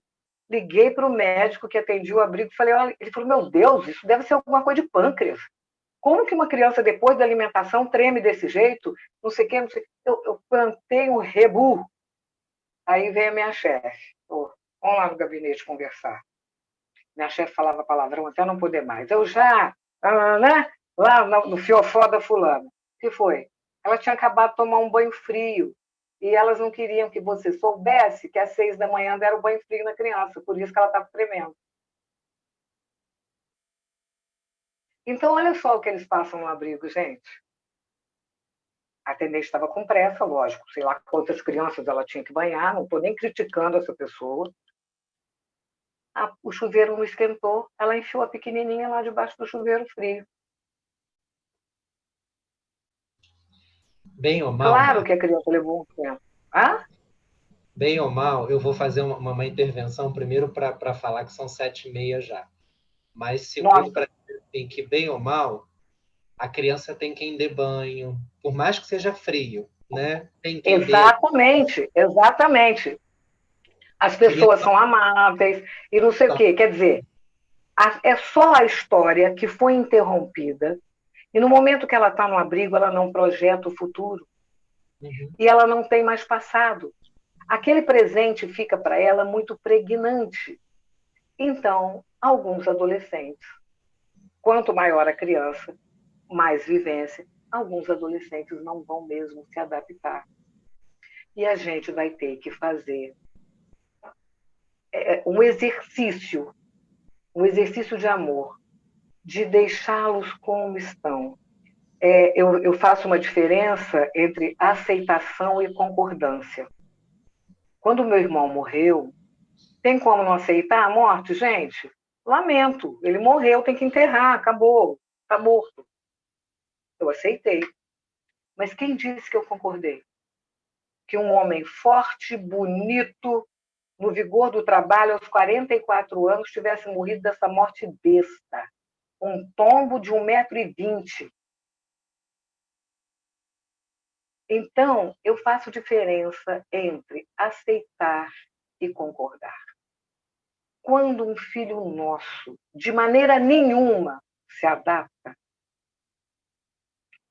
Liguei para o médico que atendia o abrigo e falei, olha, ele falou, meu Deus, isso deve ser alguma coisa de pâncreas. Como que uma criança, depois da alimentação, treme desse jeito? Não sei o que, não sei. Eu plantei um rebu. Aí veio a minha chefe. Oh, vamos lá no gabinete conversar. Minha chefe falava palavrão até não poder mais. Eu já, né? Lá no fiofó da fulana. O que foi? Ela tinha acabado de tomar um banho frio. E elas não queriam que você soubesse que às 6 da manhã deram banho frio na criança. Por isso que ela estava tremendo. Então, olha só o que eles passam no abrigo, gente. A atendente estava com pressa, lógico. Sei lá quantas crianças ela tinha que banhar. Não estou nem criticando essa pessoa. O chuveiro não esquentou. Ela enfiou a pequenininha lá debaixo do chuveiro frio. Bem ou mal, Claro Marta, que a criança levou um tempo. Ah? bem ou mal, eu vou fazer uma intervenção primeiro para falar que são 7h30 já. Mas segundo, Nossa, para dizer assim, que bem ou mal, a criança tem quem dê banho, por mais que seja frio, né? Tem quem dê. exatamente, exatamente. As Queria pessoas são amáveis e não sei o só. quê. Quer dizer, é só a história que foi interrompida e no momento que ela está no abrigo, ela não projeta o futuro Uhum. e ela não tem mais passado. Aquele presente fica para ela muito pregnante. Então, alguns adolescentes, quanto maior a criança, mais vivência, alguns adolescentes não vão mesmo se adaptar. E a gente vai ter que fazer um exercício de amor, de deixá-los como estão. Eu faço uma diferença entre aceitação e concordância. Quando meu irmão morreu, tem como não aceitar a morte? Gente, lamento, ele morreu, tem que enterrar, acabou, está morto. Eu aceitei. Mas quem disse que eu concordei? Que um homem forte, bonito, no vigor do trabalho, aos 44 anos, tivesse morrido dessa morte besta. Um tombo de 1,20 m. Então, eu faço diferença entre aceitar e concordar. Quando um filho nosso, de maneira nenhuma, se adapta,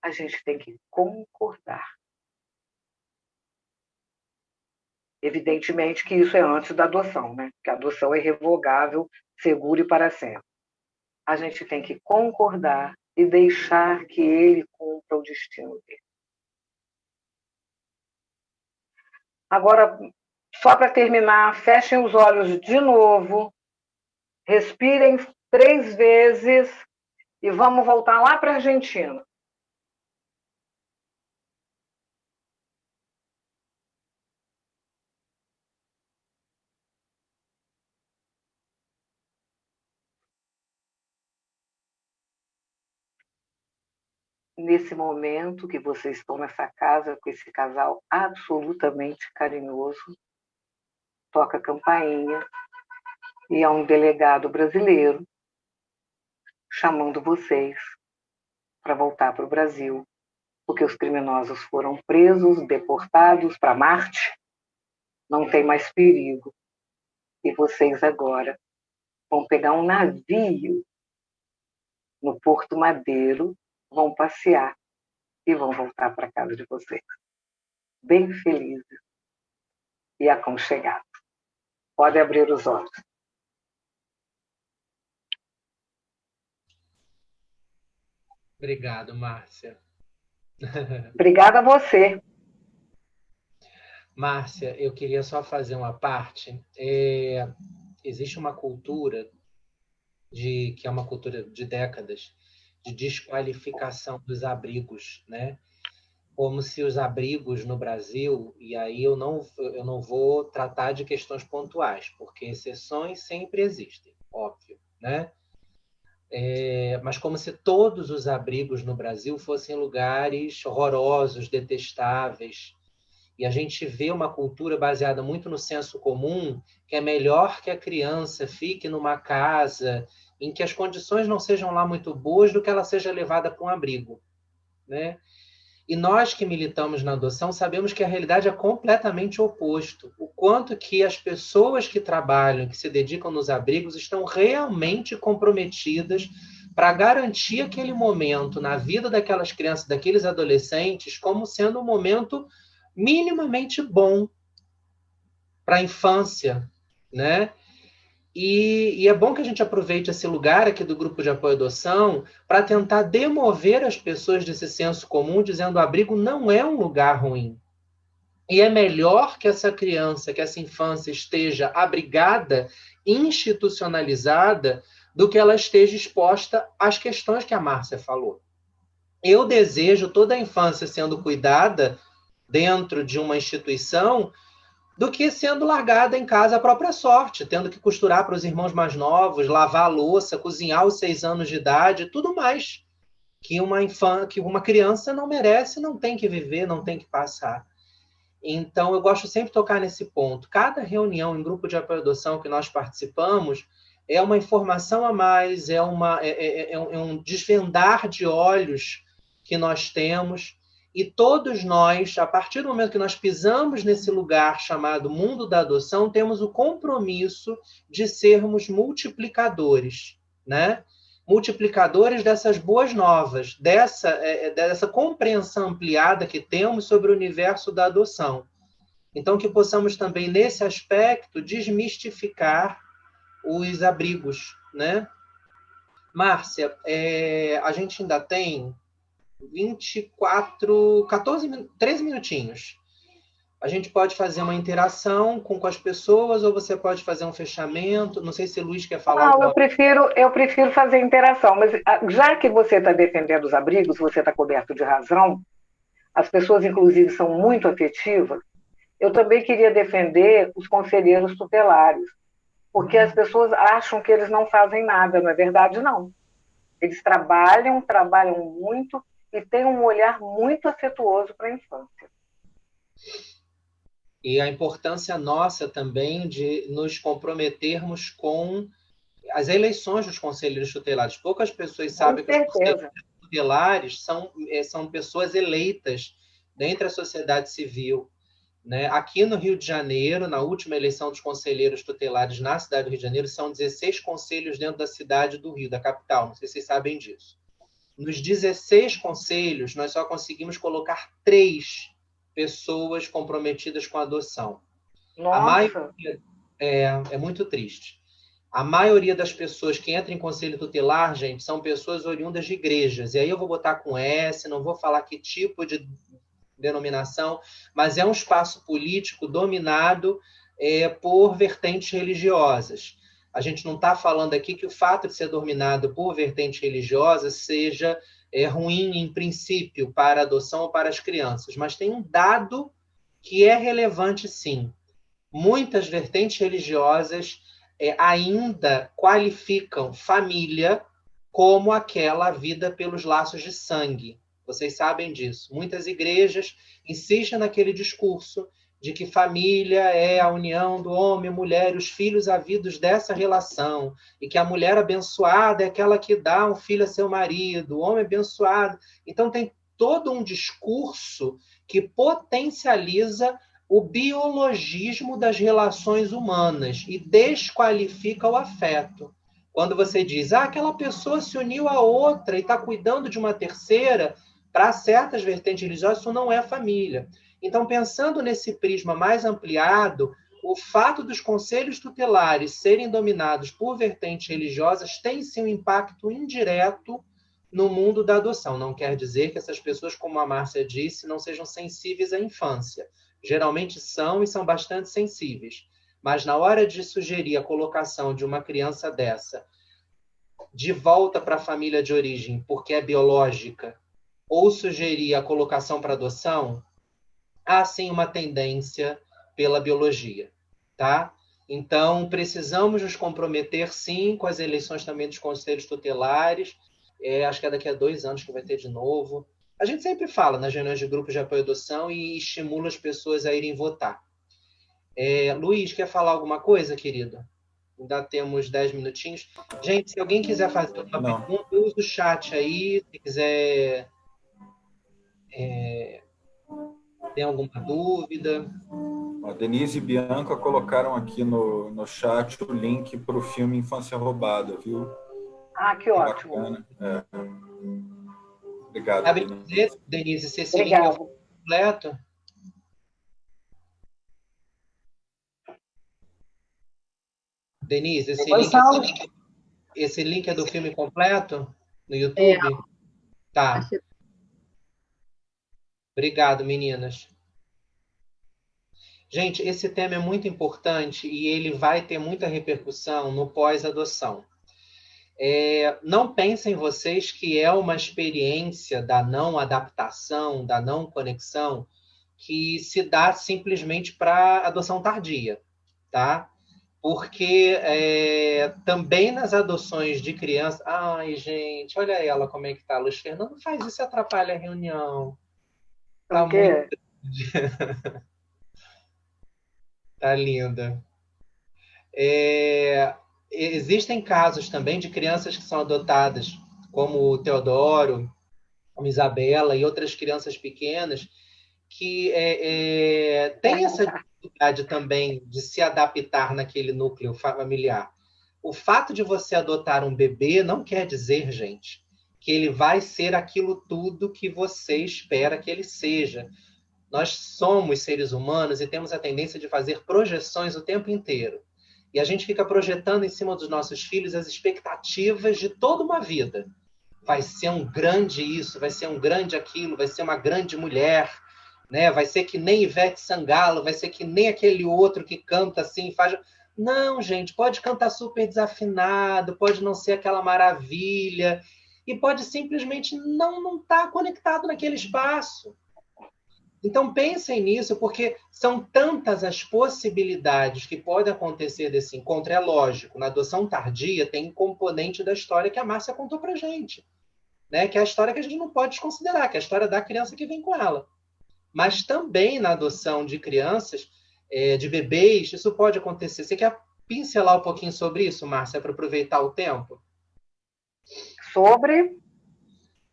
a gente tem que concordar. Evidentemente que isso é antes da adoção, né? Que a adoção é irrevogável, segura e para sempre. A gente tem que concordar e deixar que ele cumpra o destino dele. Agora, só para terminar, fechem os olhos de novo, respirem 3 vezes e vamos voltar lá para a Argentina. Nesse momento que vocês estão nessa casa com esse casal absolutamente carinhoso, toca a campainha e há um delegado brasileiro chamando vocês para voltar para o Brasil, porque os criminosos foram presos, deportados para Marte, não tem mais perigo. E vocês agora vão pegar um navio no Porto Madeiro, vão passear e vão voltar para casa de vocês, bem felizes e aconchegados. Pode abrir os olhos. Obrigado, Márcia. Obrigada a você. Márcia, eu queria só fazer uma parte. Existe uma cultura que é uma cultura de décadas de desqualificação dos abrigos, né? Como se os abrigos no Brasil, e aí eu não vou tratar de questões pontuais, porque exceções sempre existem, óbvio, né? Mas como se todos os abrigos no Brasil fossem lugares horrorosos, detestáveis. E a gente vê uma cultura baseada muito no senso comum, que é melhor que a criança fique numa casa em que as condições não sejam lá muito boas do que ela seja levada para um abrigo, né? E nós que militamos na adoção sabemos que a realidade é completamente oposto. O quanto que as pessoas que trabalham, que se dedicam nos abrigos, estão realmente comprometidas para garantir aquele momento na vida daquelas crianças, daqueles adolescentes, como sendo um momento minimamente bom para a infância, né? E é bom que a gente aproveite esse lugar aqui do Grupo de Apoio à Adoção para tentar demover as pessoas desse senso comum, dizendo que o abrigo não é um lugar ruim. E é melhor que essa criança, que essa infância esteja abrigada, institucionalizada, do que ela esteja exposta às questões que a Márcia falou. Eu desejo toda a infância sendo cuidada dentro de uma instituição do que sendo largada em casa à própria sorte, tendo que costurar para os irmãos mais novos, lavar a louça, cozinhar aos 6 anos de idade, tudo mais que uma criança não merece, não tem que viver, não tem que passar. Então, eu gosto sempre de tocar nesse ponto. Cada reunião em grupo de apoio à adoção que nós participamos é uma informação a mais, é um desvendar de olhos que nós temos. E todos nós, a partir do momento que nós pisamos nesse lugar chamado mundo da adoção, temos o compromisso de sermos multiplicadores, né? Multiplicadores dessas boas novas, dessa compreensão ampliada que temos sobre o universo da adoção. Então, que possamos também, nesse aspecto, desmistificar os abrigos, né? Márcia, a gente ainda tem 13 minutinhos. A gente pode fazer uma interação com as pessoas ou você pode fazer um fechamento. Não sei se o Luiz quer falar. Não, eu prefiro fazer interação, mas já que você está defendendo os abrigos, você está coberto de razão, as pessoas, inclusive, são muito afetivas, eu também queria defender os conselheiros tutelares, porque as pessoas acham que eles não fazem nada, não é verdade? Não. Eles trabalham muito e têm um olhar muito afetuoso para a infância. E a importância nossa também de nos comprometermos com as eleições dos conselheiros tutelares. Poucas pessoas sabem que os conselheiros tutelares são pessoas eleitas dentro da sociedade civil, né? Aqui no Rio de Janeiro, na última eleição dos conselheiros tutelares na cidade do Rio de Janeiro, são 16 conselhos dentro da cidade do Rio, da capital. Não sei se vocês sabem disso. Nos 16 conselhos, nós só conseguimos colocar 3 pessoas comprometidas com a adoção. Nossa! A maioria é muito triste. A maioria das pessoas que entram em conselho tutelar, gente, são pessoas oriundas de igrejas. E aí eu vou botar com S, não vou falar que tipo de denominação, mas é um espaço político dominado por vertentes religiosas. A gente não está falando aqui que o fato de ser dominado por vertentes religiosas seja ruim em princípio para a adoção ou para as crianças, mas tem um dado que é relevante, sim. Muitas vertentes religiosas ainda qualificam família como aquela vida pelos laços de sangue. Vocês sabem disso. Muitas igrejas insistem naquele discurso de que família é a união do homem e mulher e os filhos havidos dessa relação, e que a mulher abençoada é aquela que dá um filho a seu marido, o homem abençoado. Então tem todo um discurso que potencializa o biologismo das relações humanas e desqualifica o afeto. Quando você diz, aquela pessoa se uniu a outra e está cuidando de uma terceira, para certas vertentes religiosas, isso não é família. Então, pensando nesse prisma mais ampliado, o fato dos conselhos tutelares serem dominados por vertentes religiosas tem sim um impacto indireto no mundo da adoção. Não quer dizer que essas pessoas, como a Márcia disse, não sejam sensíveis à infância. Geralmente são e são bastante sensíveis. Mas na hora de sugerir a colocação de uma criança dessa de volta para a família de origem porque é biológica, ou sugerir a colocação para adoção, há sim uma tendência pela biologia, tá? Então, precisamos nos comprometer, sim, com as eleições também dos conselhos tutelares. Acho que é daqui a 2 anos que vai ter de novo. A gente sempre fala nas reuniões de grupos de apoio à adoção e estimula as pessoas a irem votar. Luiz, quer falar alguma coisa, querido? Ainda temos 10 minutinhos. Gente, se alguém quiser fazer uma pergunta, usa o chat aí. Se quiser ter alguma dúvida. A Denise e Bianca colocaram aqui no chat o link para o filme Infância Roubada, viu? Que ótimo. Bacana. Obrigado, Sabe dizer, Denise, se esse link é completo? Denise, esse link é do filme completo no YouTube? Tá. Obrigado, meninas. Gente, esse tema é muito importante e ele vai ter muita repercussão no pós-adoção. Não pensem vocês que é uma experiência da não adaptação, da não conexão, que se dá simplesmente para adoção tardia, tá? Porque também nas adoções de criança... Ai, gente, olha ela como é que tá. Luiz Fernando, faz isso, atrapalha a reunião. Tá muito... Tá linda. Existem casos também de crianças que são adotadas, como o Teodoro, como Isabela e outras crianças pequenas, que têm essa dificuldade também de se adaptar naquele núcleo familiar. O fato de você adotar um bebê não quer dizer, gente, que ele vai ser aquilo tudo que você espera que ele seja. Nós somos seres humanos e temos a tendência de fazer projeções o tempo inteiro. E a gente fica projetando em cima dos nossos filhos as expectativas de toda uma vida. Vai ser um grande isso, vai ser um grande aquilo, vai ser uma grande mulher, né? Vai ser que nem Ivete Sangalo, vai ser que nem aquele outro que canta assim, faz... Não, gente, pode cantar super desafinado, pode não ser aquela maravilha, e pode simplesmente não estar conectado naquele espaço. Então, pensem nisso, porque são tantas as possibilidades que podem acontecer desse encontro. É lógico, na adoção tardia tem um componente da história que a Márcia contou para gente, né? Que é a história que a gente não pode desconsiderar, que é a história da criança que vem com ela. Mas também na adoção de crianças, de bebês, isso pode acontecer. Você quer pincelar um pouquinho sobre isso, Márcia, para aproveitar o tempo?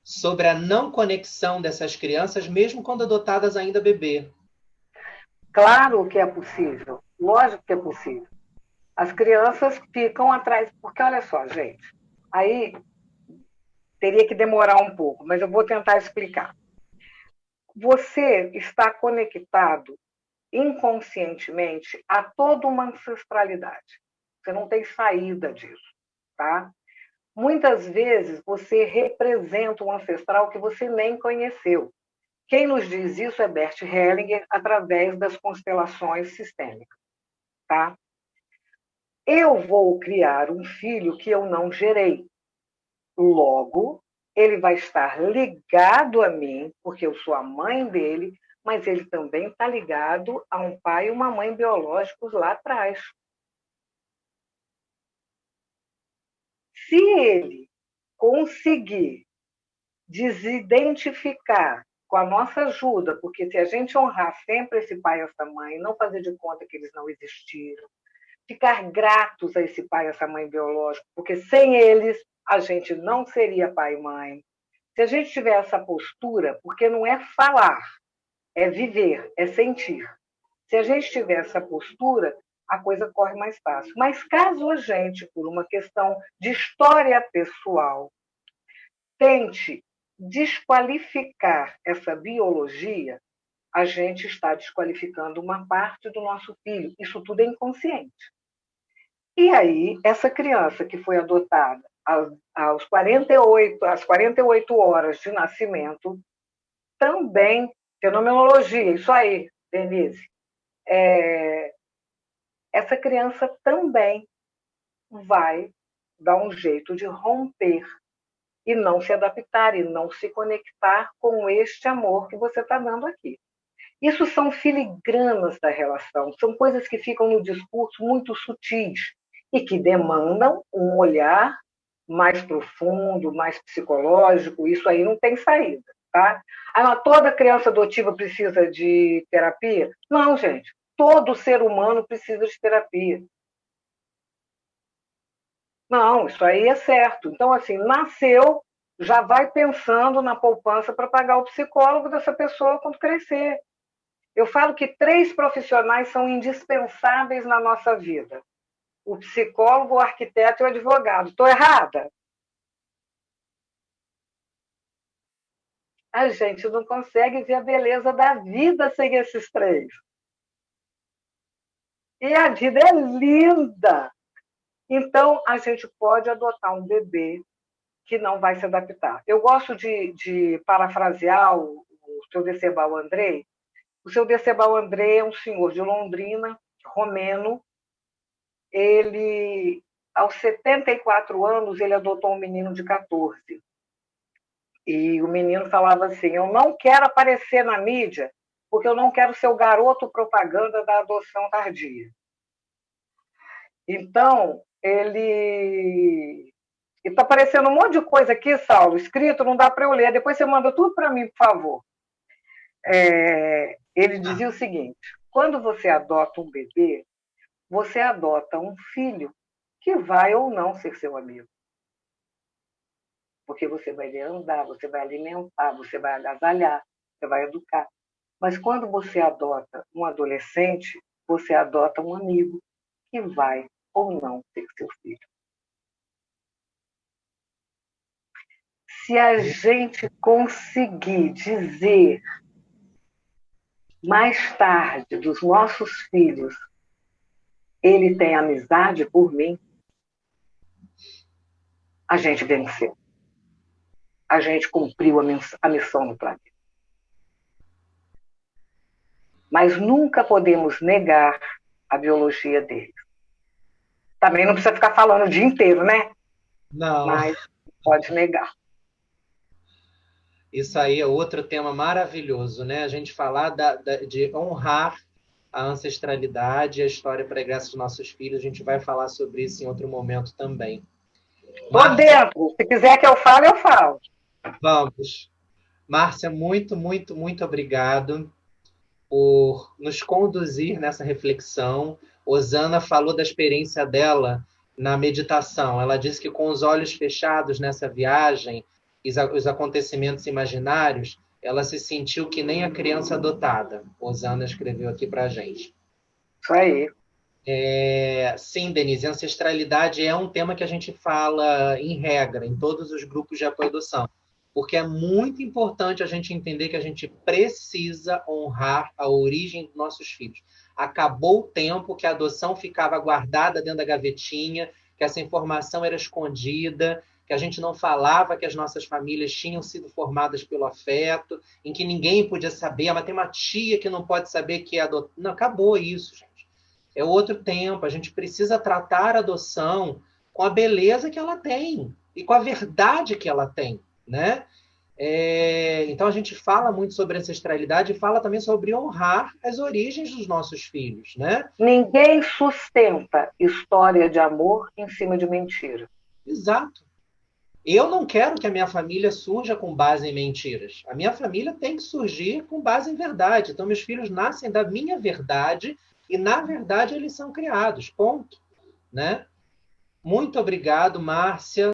Sobre a não conexão dessas crianças, mesmo quando adotadas ainda bebê. Claro que é possível, lógico que é possível. As crianças ficam atrás, porque olha só, gente, aí teria que demorar um pouco, mas eu vou tentar explicar. Você está conectado inconscientemente a toda uma ancestralidade. Você não tem saída disso, tá? Muitas vezes você representa um ancestral que você nem conheceu. Quem nos diz isso é Bert Hellinger, através das constelações sistêmicas, tá? Eu vou criar um filho que eu não gerei. Logo, ele vai estar ligado a mim, porque eu sou a mãe dele, mas ele também está ligado a um pai e uma mãe biológicos lá atrás. Se ele conseguir desidentificar com a nossa ajuda, porque se a gente honrar sempre esse pai e essa mãe, não fazer de conta que eles não existiram, ficar gratos a esse pai e essa mãe biológico, porque sem eles a gente não seria pai e mãe. Se a gente tiver essa postura, porque não é falar, é viver, é sentir. Se a gente tiver essa postura, a coisa corre mais fácil. Mas caso a gente, por uma questão de história pessoal, tente desqualificar essa biologia, a gente está desqualificando uma parte do nosso filho. Isso tudo é inconsciente. E aí, essa criança que foi adotada às 48 horas de nascimento, também, fenomenologia, isso aí, Denise, essa criança também vai dar um jeito de romper e não se adaptar e não se conectar com este amor que você está dando aqui. Isso são filigranas da relação, são coisas que ficam no discurso muito sutis e que demandam um olhar mais profundo, mais psicológico. Isso aí não tem saída, tá? Toda criança adotiva precisa de terapia? Não, gente. Todo ser humano precisa de terapia. Não, isso aí é certo. Então, assim, nasceu, já vai pensando na poupança para pagar o psicólogo dessa pessoa quando crescer. Eu falo que 3 profissionais são indispensáveis na nossa vida: o psicólogo, o arquiteto e o advogado. Estou errada? A gente não consegue ver a beleza da vida sem esses 3. E a vida é linda. Então, a gente pode adotar um bebê que não vai se adaptar. Eu gosto de parafrasear o seu Decebal Andrei. O seu Decebal Andrei é um senhor de Londrina, romeno. Ele, aos 74 anos, ele adotou um menino de 14. E o menino falava assim: eu não quero aparecer na mídia porque eu não quero ser o garoto propaganda da adoção tardia. Então, ele está aparecendo um monte de coisa aqui, Saulo, escrito, não dá para eu ler. Depois você manda tudo para mim, por favor. Ele dizia o seguinte: quando você adota um bebê, você adota um filho que vai ou não ser seu amigo. Porque você vai andar, você vai alimentar, você vai agasalhar, você vai educar. Mas quando você adota um adolescente, você adota um amigo que vai ou não ser seu filho. Se a gente conseguir dizer mais tarde dos nossos filhos: ele tem amizade por mim, a gente venceu. A gente cumpriu a missão no planeta. Mas nunca podemos negar a biologia deles. Também não precisa ficar falando o dia inteiro, né? Não. Mas pode negar. Isso aí é outro tema maravilhoso, né? A gente falar de honrar a ancestralidade e a história pregressa dos nossos filhos. A gente vai falar sobre isso em outro momento também. Tô dentro. Se quiser que eu fale, eu falo. Vamos. Márcia, muito, muito, muito obrigado por nos conduzir nessa reflexão. Osana falou da experiência dela na meditação. Ela disse que com os olhos fechados nessa viagem, os acontecimentos imaginários, ela se sentiu que nem a criança adotada. Osana escreveu aqui para a gente. Isso aí. Sim, Denise, ancestralidade é um tema que a gente fala em regra, em todos os grupos de apoio à adoção, porque é muito importante a gente entender que a gente precisa honrar a origem dos nossos filhos. Acabou o tempo que a adoção ficava guardada dentro da gavetinha, que essa informação era escondida, que a gente não falava que as nossas famílias tinham sido formadas pelo afeto, em que ninguém podia saber, mas tem uma tia que não pode saber que é adotada. Não, acabou isso, gente. É outro tempo, a gente precisa tratar a adoção com a beleza que ela tem e com a verdade que ela tem, né? Então a gente fala muito sobre ancestralidade e fala também sobre honrar as origens dos nossos filhos, né? Ninguém sustenta história de amor em cima de mentira. Exato. Eu não quero que a minha família surja com base em mentiras. A minha família tem que surgir com base em verdade. Então meus filhos nascem da minha verdade e, na verdade, eles são criados. Ponto. Né? Muito obrigado, Márcia.